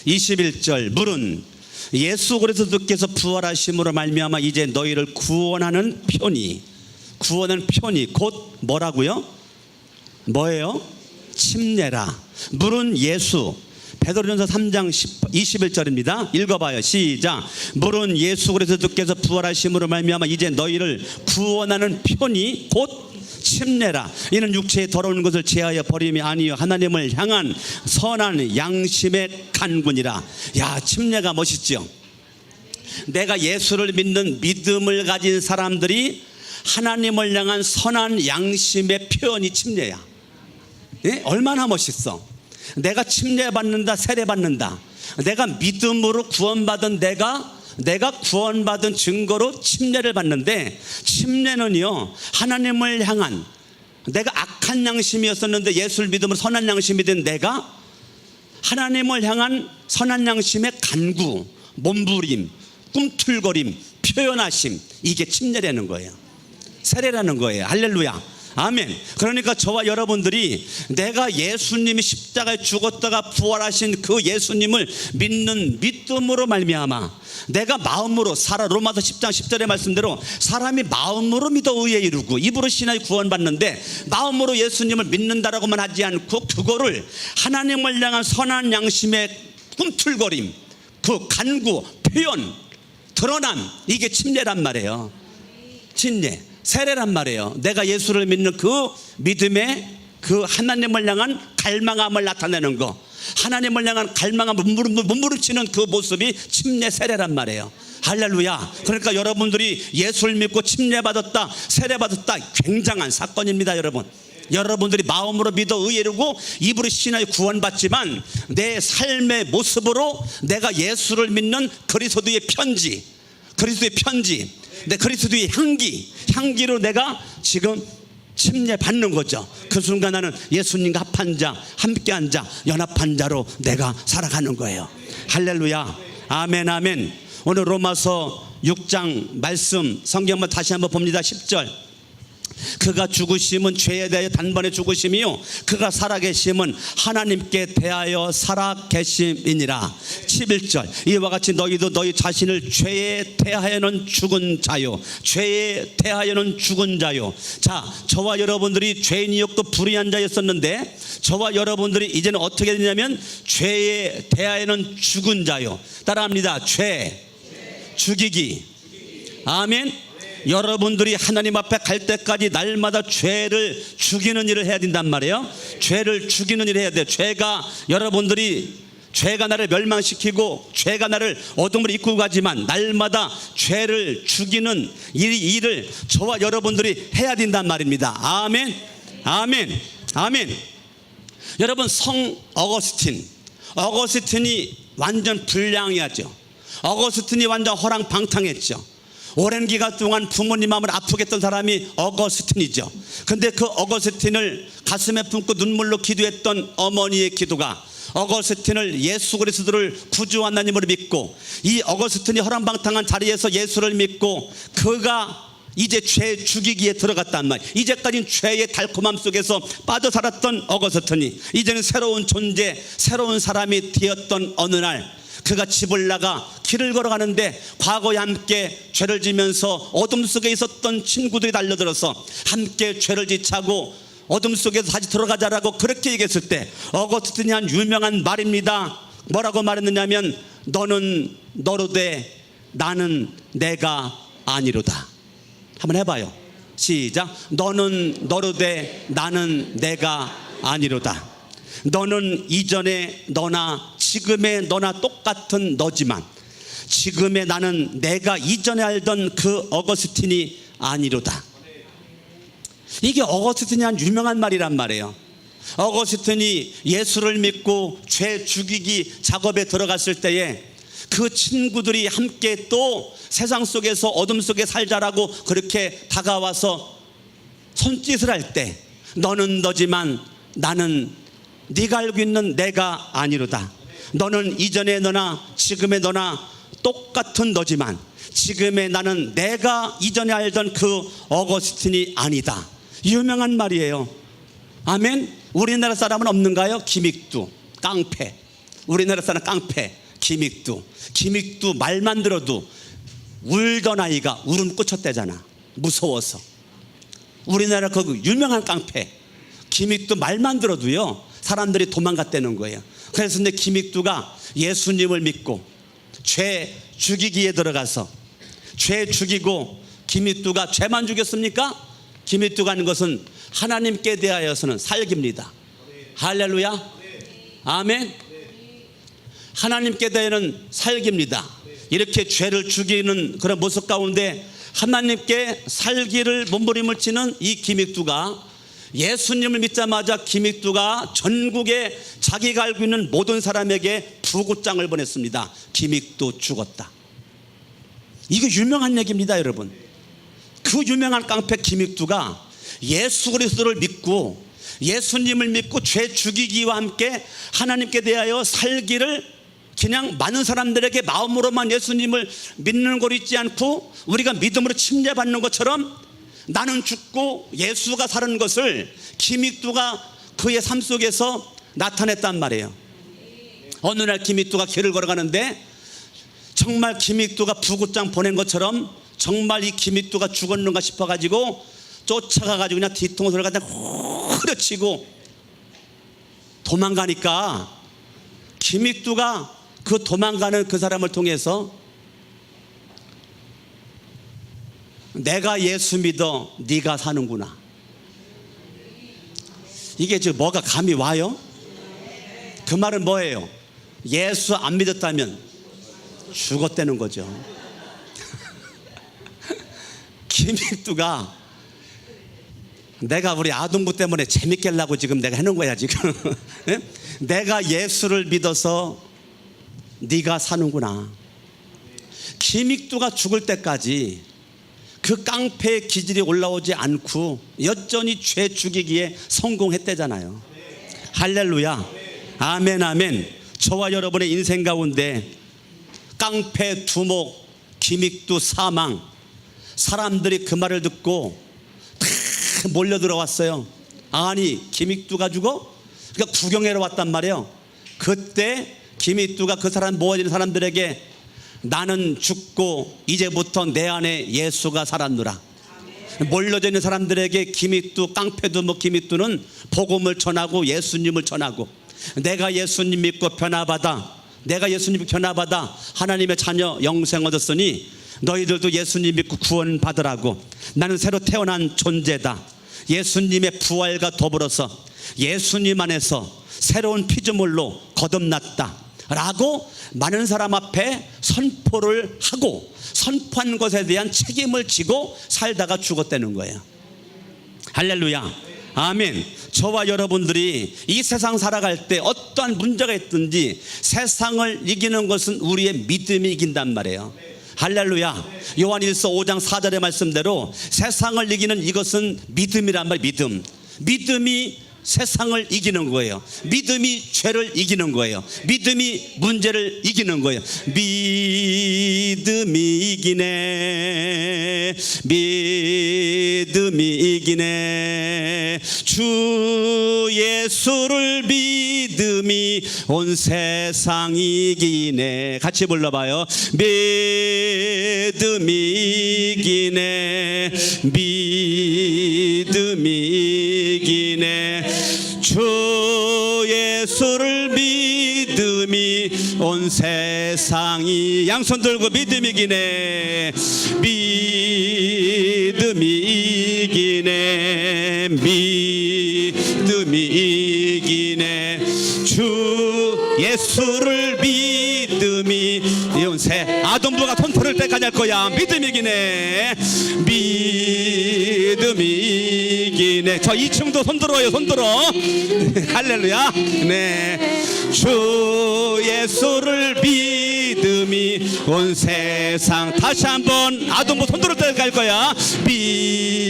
Speaker 1: 21절. 물은 예수 그리스도께서 부활하심으로 말미암아 이제 너희를 구원하는 편이, 구원하는 편이 곧 뭐라고요? 뭐예요? 침례라. 물은 예수. 베드로전서 3장 21절입니다. 읽어봐요. 시작. 물은 예수 그리스도께서 부활하심으로 말미암아 이제 너희를 구원하는 편이 곧 침례라. 이는 육체의 더러운 것을 제하여 버림이 아니요 하나님을 향한 선한 양심의 간군이라. 야, 침례가 멋있죠. 내가 예수를 믿는 믿음을 가진 사람들이 하나님을 향한 선한 양심의 표현이 침례야. 예? 얼마나 멋있어. 내가 침례 받는다, 세례 받는다. 내가 믿음으로 구원받은 내가 구원받은 증거로 침례를 받는데, 침례는요 하나님을 향한, 내가 악한 양심이었었는데 예수를 믿음으로 선한 양심이 된 내가 하나님을 향한 선한 양심의 간구, 몸부림, 꿈틀거림, 표현하심, 이게 침례라는 거예요. 세례라는 거예요. 할렐루야. 아멘. 그러니까 저와 여러분들이 내가 예수님이 십자가에 죽었다가 부활하신 그 예수님을 믿는 믿음으로 말미암아 내가 마음으로 로마서 10장 10절의 말씀대로 사람이 마음으로 믿어 의에 이르고 입으로 신하여 구원받는데, 마음으로 예수님을 믿는다라고만 하지 않고 그거를 하나님을 향한 선한 양심의 꿈틀거림, 그 간구, 표현, 드러남, 이게 침례란 말이에요. 침례, 세례란 말이에요. 내가 예수를 믿는 그 믿음의 그 하나님을 향한 갈망함을 나타내는 거, 하나님을 향한 갈망함을 몸부림치는 그 모습이 침례, 세례란 말이에요. 할렐루야. 그러니까 여러분들이 예수를 믿고 침례 받았다, 세례 받았다, 굉장한 사건입니다. 여러분들이 마음으로 믿어 의에 이르고 입으로 신하여 구원받지만 내 삶의 모습으로 내가 예수를 믿는 그리스도의 편지, 내 그리스도의 향기로 내가 지금 침례 받는 거죠. 그 순간 나는 예수님과 합한 자, 함께한 자, 연합한 자로 내가 살아가는 거예요. 할렐루야. 아멘, 아멘. 오늘 로마서 6장 말씀 성경만 다시 한번 봅니다. 10절. 그가 죽으심은 죄에 대하여 단번에 죽으심이요 그가 살아계심은 하나님께 대하여 살아계심이니라. 11절. 이와 같이 너희도 너희 자신을 죄에 대하여는 죽은 자요, 죄에 대하여는 죽은 자요. 자, 저와 여러분들이 죄인이었고 불의한 자였었는데 저와 여러분들이 이제는 어떻게 되냐면 죄에 대하여는 죽은 자요. 따라합니다. 죄, 죽이기. 아멘. 여러분들이 하나님 앞에 갈 때까지 날마다 죄를 죽이는 일을 해야 된단 말이에요. 죄를 죽이는 일을 해야 돼요. 죄가 나를 멸망시키고 죄가 나를 어둠으로 이끌고 가지만 날마다 죄를 죽이는 일을 저와 여러분들이 해야 된단 말입니다. 아멘, 아멘, 아멘. 여러분, 성 어거스틴이 완전 불량이었죠. 어거스틴이 완전 허랑방탕했죠. 오랜 기간 동안 부모님 마음을 아프게 했던 사람이 어거스틴이죠. 근데 그 어거스틴을 가슴에 품고 눈물로 기도했던 어머니의 기도가 어거스틴을 예수 그리스도를 구주 하나님으로 믿고, 이 어거스틴이 허랑방탕한 자리에서 예수를 믿고 그가 이제 죄 죽이기에 들어갔단 말이에요. 이제까지는 죄의 달콤함 속에서 빠져 살았던 어거스틴이 이제는 새로운 존재, 새로운 사람이 되었던 어느 날 그가 집을 나가 길을 걸어가는데 과거에 함께 죄를 지면서 어둠 속에 있었던 친구들이 달려들어서 함께 죄를 지차고 어둠 속에서 다시 들어가자라고 그렇게 얘기했을 때 어거스틴이 한 유명한 말입니다. 뭐라고 말했느냐면 너는 너로 돼 나는 내가 아니로다. 한번 해봐요. 시작. 너는 너로 돼 나는 내가 아니로다. 너는 이전의 너나 지금의 너나 똑같은 너지만 지금의 나는 내가 이전에 알던 그 어거스틴이 아니로다. 이게 어거스틴이 한 유명한 말이란 말이에요. 어거스틴이 예수를 믿고 죄 죽이기 작업에 들어갔을 때에 그 친구들이 함께 또 세상 속에서 어둠 속에 살자라고 그렇게 다가와서 손짓을 할 때 너는 너지만 나는 네가 알고 있는 내가 아니로다. 너는 이전의 너나 지금의 너나 똑같은 너지만 지금의 나는 내가 이전에 알던 그 어거스틴이 아니다. 유명한 말이에요. 아멘. 우리나라 사람은 없는가요? 기믹두, 깡패. 우리나라 사람 깡패, 기믹두. 기믹두 말만 들어도 울던 아이가 울음 꽂혔대잖아. 무서워서. 우리나라 그 유명한 깡패 기믹두 말만 들어도요 사람들이 도망갔다는 거예요. 그래서 근데 기믹두가 예수님을 믿고 죄 죽이기에 들어가서 죄 죽이고, 기믹두가 죄만 죽였습니까? 기믹두가 하는 것은 하나님께 대하여서는 살깁니다. 할렐루야. 아멘. 하나님께 대하여는 살깁니다. 이렇게 죄를 죽이는 그런 모습 가운데 하나님께 살기를 몸부림을 치는 이 기믹두가 예수님을 믿자마자 기믹두가 전국에 자기가 알고 있는 모든 사람에게 부고장을 보냈습니다. 기믹두 죽었다. 이거 유명한 얘기입니다, 여러분. 그 유명한 깡패 기믹두가 예수 그리스도를 믿고 예수님을 믿고 죄 죽이기와 함께 하나님께 대하여 살기를 그냥 많은 사람들에게 마음으로만 예수님을 믿는 걸 잊지 않고 우리가 믿음으로 침례받는 것처럼 나는 죽고 예수가 사는 것을 기믹두가 그의 삶 속에서 나타냈단 말이에요. 어느 날 기믹두가 길을 걸어가는데 정말 기믹두가 부고장 보낸 것처럼 정말 이 기믹두가 죽었는가 싶어가지고 쫓아가가지고 그냥 뒤통수를 갖다 후려치고 도망가니까 기믹두가 그 도망가는 그 사람을 통해서 내가 예수 믿어 네가 사는구나. 이게 지금 뭐가 감이 와요? 그 말은 뭐예요? 예수 안 믿었다면 죽었다는 거죠. 기믹두가 내가 우리 아동부 때문에 재밌게 하려고 지금 내가 해놓은 거야 지금. 내가 예수를 믿어서 네가 사는구나. 기믹두가 죽을 때까지 그 깡패의 기질이 올라오지 않고 여전히 죄 죽이기에 성공했대잖아요. 할렐루야. 아멘 아멘. 저와 여러분의 인생 가운데 깡패 두목 기믹두 사망, 사람들이 그 말을 듣고 다 몰려 들어왔어요. 아니 기믹두가 죽어? 그러니까 구경하러 왔단 말이에요. 그때 기믹두가 그 사람 모아진 사람들에게 나는 죽고 이제부터 내 안에 예수가 살았노라. 몰려져 있는 사람들에게 기믹두 깡패도 뭐 기믹두는 복음을 전하고 예수님을 전하고 내가 예수님 믿고 변화받아, 내가 예수님 변화받아 하나님의 자녀 영생 얻었으니 너희들도 예수님 믿고 구원 받으라고. 나는 새로 태어난 존재다. 예수님의 부활과 더불어서 예수님 안에서 새로운 피조물로 거듭났다 라고 많은 사람 앞에 선포를 하고 선포한 것에 대한 책임을 지고 살다가 죽었다는 거예요. 할렐루야. 아멘. 저와 여러분들이 이 세상 살아갈 때 어떠한 문제가 있든지 세상을 이기는 것은 우리의 믿음이 이긴단 말이에요. 할렐루야. 요한일서 5장 4절의 말씀대로 세상을 이기는 이것은 믿음이란 말이에요. 믿음. 믿음이 세상을 이기는 거예요. 믿음이 죄를 이기는 거예요. 믿음이 문제를 이기는 거예요. 믿음이 이기네. 믿음이 이기네. 주 예수를 믿음이 온 세상 이기네. 같이 불러봐요. 믿음이 이기네. 믿음이 이기네. 주 예수를 믿음이 온 세상이. 양손 들고 믿음이 이기네. 믿음이 이기네. 믿음이 이기네. 주 예수를 믿음이 온 세. 아동부가 손 들을 때까지 할 거야. 믿음이 이기네. 믿음이 이기네. 저 2층도 손 들어요. 손 들어. 할렐루야. 네. 주 예수를 믿음이 믿음이 온 세상. 다시 한번 아동부 손들을 때 갈 거야. 믿음이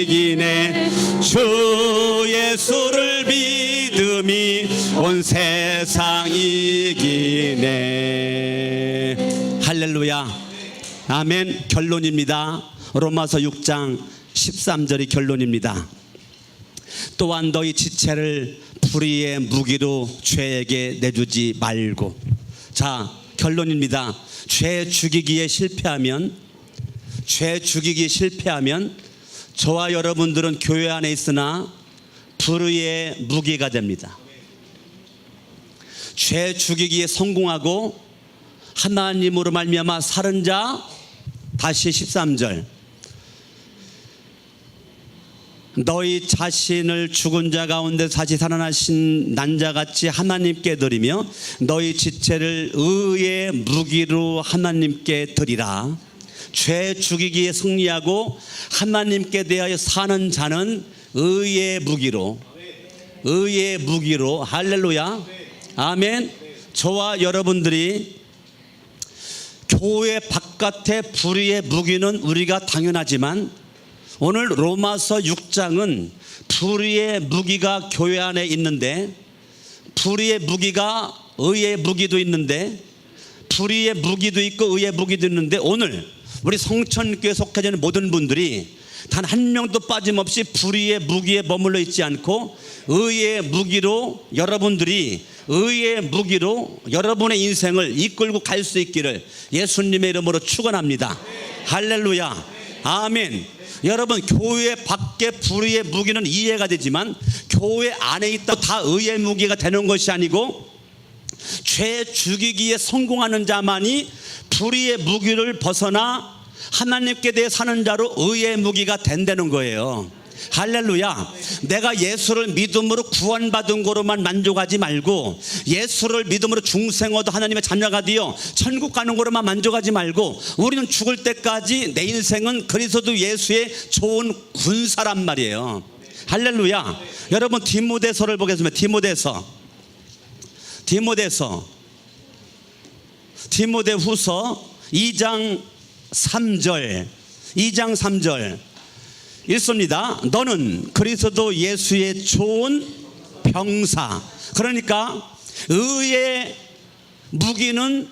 Speaker 1: 이기네. 주 예수를 믿음이 온 세상 이기네. 할렐루야. 아멘. 결론입니다. 로마서 6장 13절이 결론입니다. 또한 너희 지체를 불의의 무기로 죄에게 내주지 말고. 자, 결론입니다. 죄 죽이기에 실패하면 저와 여러분들은 교회 안에 있으나 불의의 무기가 됩니다. 죄 죽이기에 성공하고 하나님으로 말미암아 살은 자. 다시 13절. 너희 자신을 죽은 자 가운데 다시 살아나신 난자같이 하나님께 드리며 너희 지체를 의의 무기로 하나님께 드리라. 죄 죽이기에 승리하고 하나님께 대하여 사는 자는 의의 무기로. 할렐루야. 아멘. 저와 여러분들이 교회 바깥의 불의의 무기는 우리가 당연하지만 오늘 로마서 6장은 불의의 무기가 교회 안에 있는데, 불의의 무기가 의의 무기도 있는데, 불의의 무기도 있고 의의 무기도 있는데, 오늘 우리 성천교회 속해지는 모든 분들이 단 한 명도 빠짐없이 불의의 무기에 머물러 있지 않고 의의 무기로, 여러분들이 의의 무기로 여러분의 인생을 이끌고 갈 수 있기를 예수님의 이름으로 축원합니다. 할렐루야. 아멘. 여러분, 교회 밖에 불의의 무기는 이해가 되지만 교회 안에 있다 다 의의 무기가 되는 것이 아니고, 죄 죽이기에 성공하는 자만이 불의의 무기를 벗어나 하나님께 대해 사는 자로 의의 무기가 된다는 거예요. 할렐루야. 내가 예수를 믿음으로 구원받은 거로만 만족하지 말고, 예수를 믿음으로 중생 얻어 하나님의 자녀가 되어 천국 가는 거로만 만족하지 말고, 우리는 죽을 때까지 내 인생은 그리스도 예수의 좋은 군사란 말이에요. 할렐루야. 여러분, 디모데서를 보겠습니다. 디모데후서 2장 3절 읽습니다. 너는 그리스도 예수의 좋은 병사. 그러니까 의의 무기는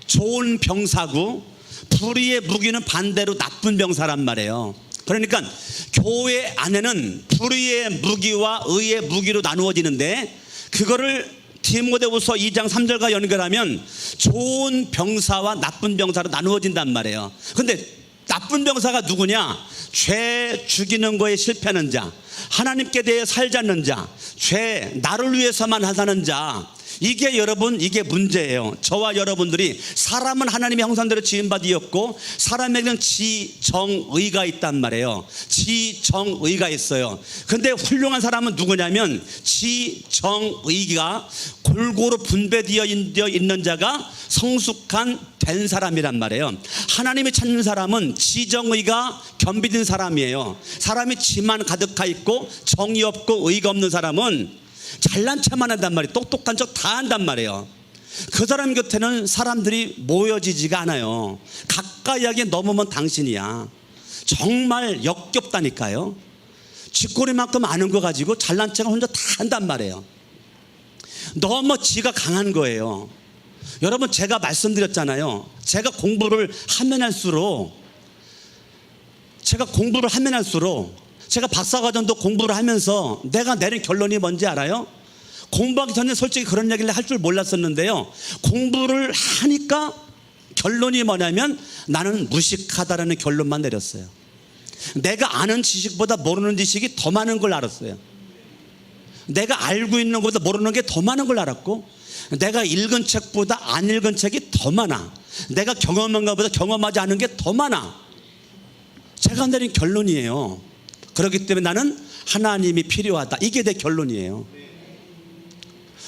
Speaker 1: 좋은 병사고 불의의 무기는 반대로 나쁜 병사란 말이에요. 그러니까 교회 안에는 불의의 무기와 의의 무기로 나누어지는데, 그거를 디모데후서 2장 3절과 연결하면 좋은 병사와 나쁜 병사로 나누어진단 말이에요. 근데 나쁜 병사가 누구냐? 죄 죽이는 거에 실패하는 자, 하나님께 대해 살지 않는 자, 나를 위해서만 사는 자. 이게 여러분, 이게 문제예요. 저와 여러분들이, 사람은 하나님의 형상대로 지음받이었고 사람에게는 지정의가 있단 말이에요. 지정의가 있어요. 근데 훌륭한 사람은 누구냐면 지정의가 골고루 분배되어 있는 자가 성숙한 된 사람이란 말이에요. 하나님이 찾는 사람은 지정의가 겸비된 사람이에요. 사람이 지만 가득하 있고 정의 없고 의가 없는 사람은 잘난 척만 한단 말이에요. 똑똑한 척 다 한단 말이에요. 그 사람 곁에는 사람들이 모여지지가 않아요. 가까이 하기에 넘으면 당신이야. 정말 역겹다니까요. 쥐꼬리만큼 아는 거 가지고 잘난 척을 혼자 다 한단 말이에요. 너무 지가 강한 거예요. 여러분, 제가 말씀드렸잖아요. 제가 공부를 하면 할수록 제가 박사과정도 공부를 하면서 내가 내린 결론이 뭔지 알아요? 공부하기 전에 솔직히 그런 얘기를 할 줄 몰랐었는데요, 공부를 하니까 결론이 뭐냐면 나는 무식하다라는 결론만 내렸어요. 내가 아는 지식보다 모르는 지식이 더 많은 걸 알았어요. 내가 알고 있는 것보다 모르는 게 더 많은 걸 알았고, 내가 읽은 책보다 안 읽은 책이 더 많아. 내가 경험한 것보다 경험하지 않은 게 더 많아. 제가 내린 결론이에요. 그렇기 때문에 나는 하나님이 필요하다. 이게 내 결론이에요.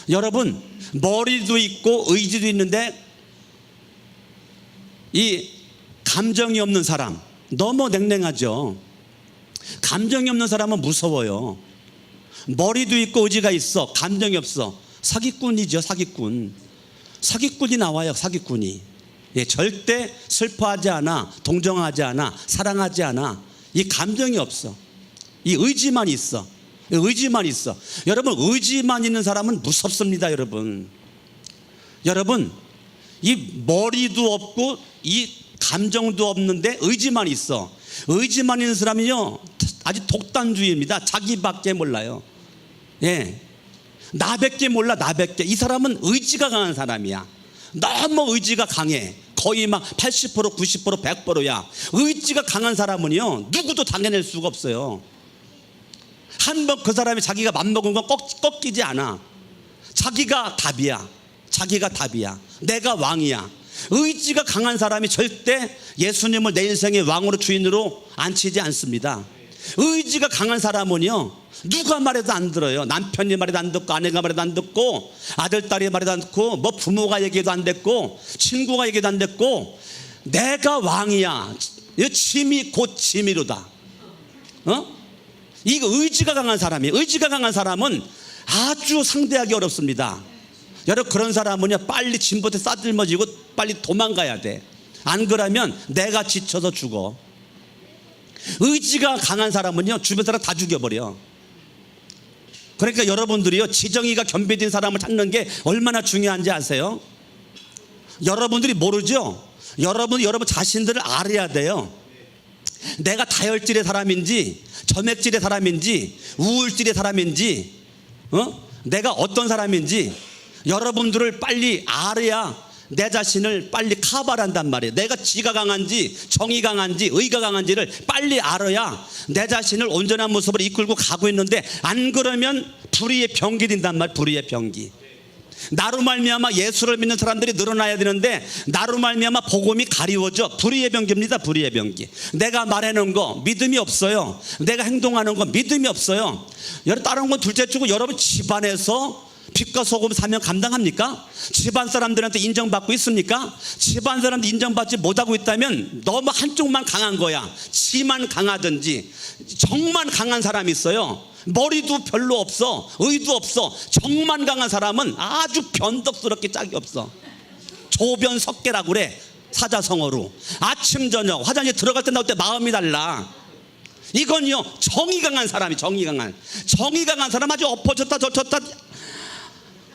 Speaker 1: 여러분, 머리도 있고 의지도 있는데 이 감정이 없는 사람, 너무 냉랭하죠. 감정이 없는 사람은 무서워요. 머리도 있고 의지가 있어 감정이 없어, 사기꾼이죠. 사기꾼이 나와요. 사기꾼이. 예, 절대 슬퍼하지 않아, 동정하지 않아, 사랑하지 않아. 이 감정이 없어. 이 의지만 있어. 의지만 있어. 여러분, 의지만 있는 사람은 무섭습니다. 여러분, 이 머리도 없고 이 감정도 없는데 의지만 있어. 의지만 있는 사람이요, 아주 독단주의입니다. 자기밖에 몰라요. 예, 나밖에 몰라. 나밖에. 이 사람은 의지가 강한 사람이야. 너무 의지가 강해. 거의 막 80%, 90%, 100%야. 의지가 강한 사람은요, 누구도 당해낼 수가 없어요. 한번 그 사람이 자기가 맘먹은 건 꺾이지 않아. 자기가 답이야. 내가 왕이야. 의지가 강한 사람이 절대 예수님을 내 인생의 왕으로 주인으로 앉히지 않습니다. 의지가 강한 사람은요, 누가 말해도 안 들어요. 남편이 말해도 안 듣고, 아내가 말해도 안 듣고, 아들 딸이 말해도 안 듣고, 뭐 부모가 얘기해도 안 듣고, 친구가 얘기해도 안 듣고, 내가 왕이야. 이 짐이 곧 짐이로다. 이거 의지가 강한 사람이에요. 의지가 강한 사람은 아주 상대하기 어렵습니다. 여러분, 그런 사람은요, 빨리 짐부터 싸들머지고 빨리 도망가야 돼. 안 그러면 내가 지쳐서 죽어. 의지가 강한 사람은요, 주변 사람 다 죽여버려. 그러니까 여러분들이요, 지정이가 겸비된 사람을 찾는 게 얼마나 중요한지 아세요? 여러분들이 모르죠? 여러분 자신들을 알아야 돼요. 내가 다혈질의 사람인지, 점액질의 사람인지, 우울질의 사람인지, 내가 어떤 사람인지 여러분들을 빨리 알아야 내 자신을 빨리 커버를 한단 말이에요. 내가 지가 강한지, 정이 강한지, 의가 강한지를 빨리 알아야 내 자신을 온전한 모습으로 이끌고 가고 있는데, 안 그러면 불의의 병기 된단 말이에요. 불의의 병기. 나로 말미암아 예수를 믿는 사람들이 늘어나야 되는데, 나로 말미암아 복음이 가리워져. 불의의 병기입니다. 불의의 병기. 내가 말하는 거 믿음이 없어요. 내가 행동하는 거 믿음이 없어요. 여러분, 다른 건 둘째치고 여러분 집안에서 빛과 소금 사명 감당합니까? 집안 사람들한테 인정받고 있습니까? 집안 사람들 인정받지 못하고 있다면 너무 한쪽만 강한 거야. 지만 강하든지. 정만 강한 사람이 있어요. 머리도 별로 없어, 의도 없어. 정만 강한 사람은 아주 변덕스럽게 짝이 없어. 조변석계라고 그래, 사자성어로. 아침 저녁 화장실 들어갈 때 나올 때 마음이 달라. 이건요, 정이 강한 사람이, 정이 강한 사람 아주 엎어졌다 젖혔다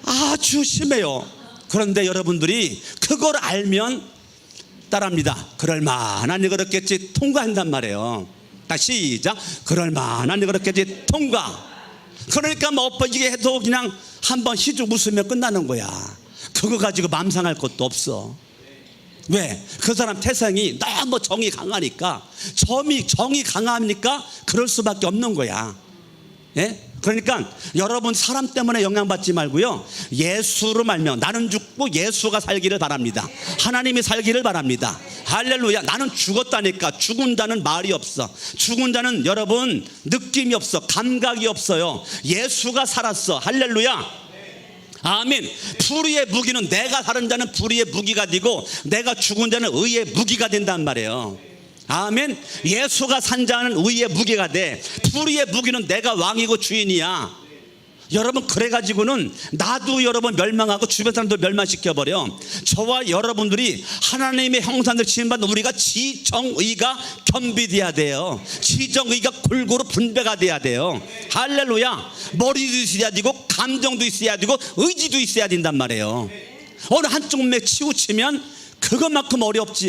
Speaker 1: 아주 심해요. 그런데 여러분들이 그걸 알면 따라합니다. 그럴만하니 그렇겠지, 통과한단 말이에요. 다시 시작. 그럴만하니 그렇겠지, 통과. 그러니까 뭐 엎어지게 해도 그냥 한번 희죽 웃으면 끝나는 거야. 그거 가지고 맘상할 것도 없어. 왜? 그 사람 태생이 너무 정이 강하니까, 정이 강하니까 그럴 수밖에 없는 거야. 예? 그러니까 여러분, 사람 때문에 영향받지 말고요, 예수로 말며 나는 죽고 예수가 살기를 바랍니다. 하나님이 살기를 바랍니다. 할렐루야. 나는 죽었다니까. 죽은 자는 말이 없어. 죽은 자는 여러분 느낌이 없어. 감각이 없어요. 예수가 살았어. 할렐루야. 아멘. 불의의 무기는, 내가 사는 자는 불의의 무기가 되고 내가 죽은 자는 의의 무기가 된단 말이에요. 아멘. 예수가 산 자는 의의 무기가 돼. 불의의 무기는 내가 왕이고 주인이야. 여러분, 그래가지고는 나도 여러분 멸망하고 주변 사람도 멸망시켜버려. 저와 여러분들이 하나님의 형상을 지음받는 우리가 지정의가 겸비돼야 돼요. 지정의가 골고루 분배가 돼야 돼요. 할렐루야. 머리도 있어야 되고 감정도 있어야 되고 의지도 있어야 된단 말이에요. 어느 한쪽만 치우치면 그것만큼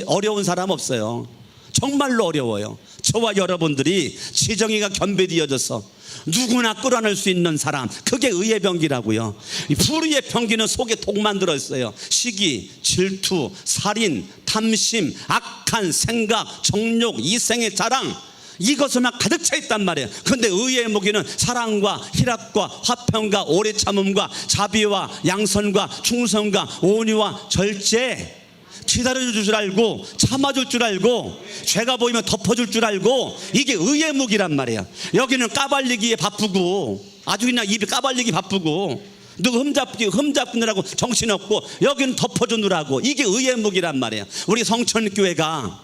Speaker 1: 어려운 사람 없어요. 정말로 어려워요. 저와 여러분들이 지정의가 겸비되어져서 누구나 끌어낼 수 있는 사람, 그게 의의 병기라고요. 불의의 병기는 속에 독만 들어있어요. 시기, 질투, 살인, 탐심, 악한 생각, 정욕, 이생의 자랑, 이것으로만 가득 차 있단 말이에요. 그런데 의의 무기는 사랑과 희락과 화평과 오래 참음과 자비와 양선과 충성과 온유와 절제. 기다려줄 줄 알고, 참아줄 줄 알고, 죄가 보이면 덮어줄 줄 알고, 이게 의의 무기란 말이에요. 여기는 까발리기에 바쁘고, 아주 그냥 입이 까발리기 바쁘고, 누구 흠잡느라고 정신없고, 여기는 덮어주느라고. 이게 의의 무기란 말이에요. 우리 성천교회가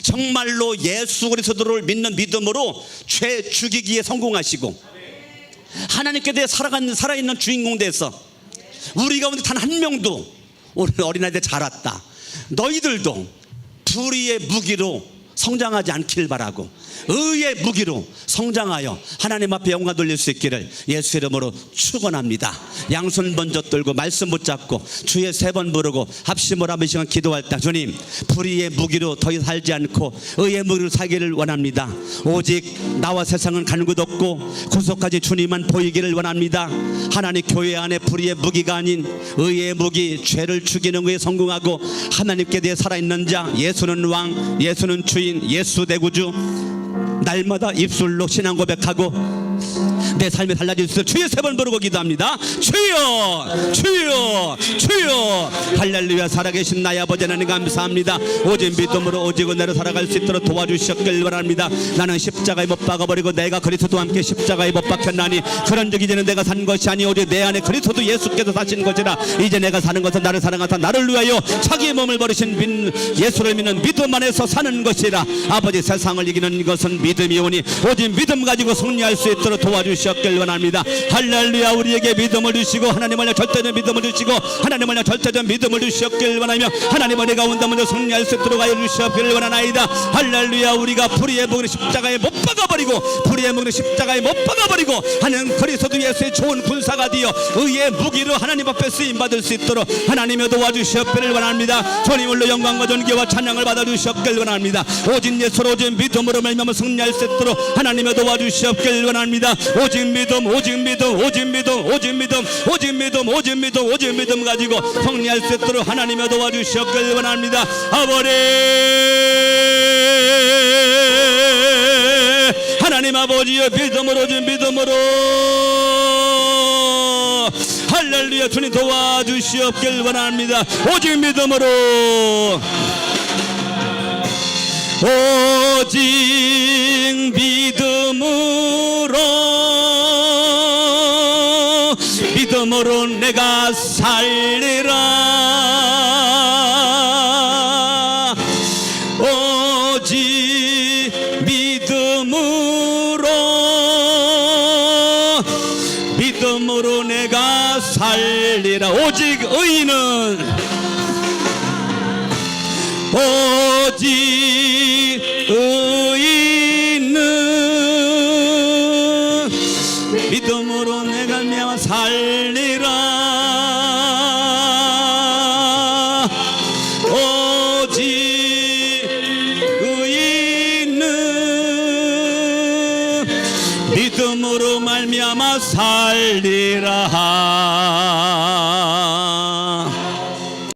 Speaker 1: 정말로 예수 그리스도를 믿는 믿음으로 죄 죽이기에 성공하시고, 하나님께 대해 살아있는 주인공 돼서 우리 가운데 단 한 명도 오늘 어린아이들 잘 왔다, 너희들도 불의의 무기로 성장하지 않길 바라고 의의 무기로 성장하여 하나님 앞에 영광 돌릴 수 있기를 예수 이름으로 축원합니다. 양손 먼저 들고 말씀 붙잡고 주의 3번 부르고 합심을 하며 시간 기도할 때, 주님, 불의의 무기로 더 살지 않고 의의 무기로 살기를 원합니다. 오직 나와 세상은 간 곳 없고 구속까지 주님만 보이기를 원합니다. 하나님 교회 안에 불의의 무기가 아닌 의의 무기, 죄를 죽이는 것에 성공하고 하나님께 대해 살아있는 자, 예수는 왕, 예수는 주인, 예수 대구주, 날마다 입술로 신앙 고백하고 내 삶이 달라질 수 있을 주의 3번 부르고 기도합니다. 주여 주여 주여. 할렐루야. 살아계신 나의 아버지 하나님 감사합니다. 오직 믿음으로 오직 은혜로 살아갈 수 있도록 도와주셨길 바랍니다. 나는 십자가에 못 박아버리고 내가 그리스도와 함께 십자가에 못 박혔나니 그런즉 이제는 내가 산 것이 아니 오직 내 안에 그리스도 예수께서 사신 것이라. 이제 내가 사는 것은 나를 사랑하사 나를 위하여 자기의 몸을 버리신 예수를 믿는 믿음 안에서 사는 것이라. 아버지, 세상을 이기는 것은 믿음이오니 오직 믿음 가지고 승리할 수 있도록 도와주셨길 원합니다. 할렐루야. 우리에게 믿음을 주시고 하나님을 향해 절대적 믿음을 주시고 하나님을 향해 절대적 믿음을 주셨길 원하며 하나님을 내가 온다 먼저 승리할 수 있도록 하여 주셨길 원하나이다. 할렐루야. 우리가 불의의 무기를 십자가에 못 박아버리고 불의의 무기를 십자가에 못 박아버리고 하는 그리스도 예수의 좋은 군사가 되어 의의 무기로 하나님 앞에 쓰임받을 수 있도록 하나님의 도와주셨기를 원합니다. 주님으로 영광과 존귀와 찬양을 받아주셨길 원합니다. 오직 예수로 오직 믿음으로 말미암아 승리할 수 있도록 하나님의 도와주셨길 원합니다. 오직 믿음 오직 믿음 오직 믿음 오직 믿음 오직 믿음 오직 믿음 오직 믿음 가지고 승리할 수 있도록 하나님의 도와주셨길 원합니다. 아버지 하나님 아버지여, 믿음으로 오직 믿음으로 할렐루야. 주님 도와주시옵길 원합니다. 오직 믿음으로 오직 믿음으로 내가 살리라. 오직 믿음으로 내가 살리라. 오직 의인은 오직 의인은 믿음으로 내가 말미암아 살리라. 오직 의인은 믿음으로 말미암아 살리라.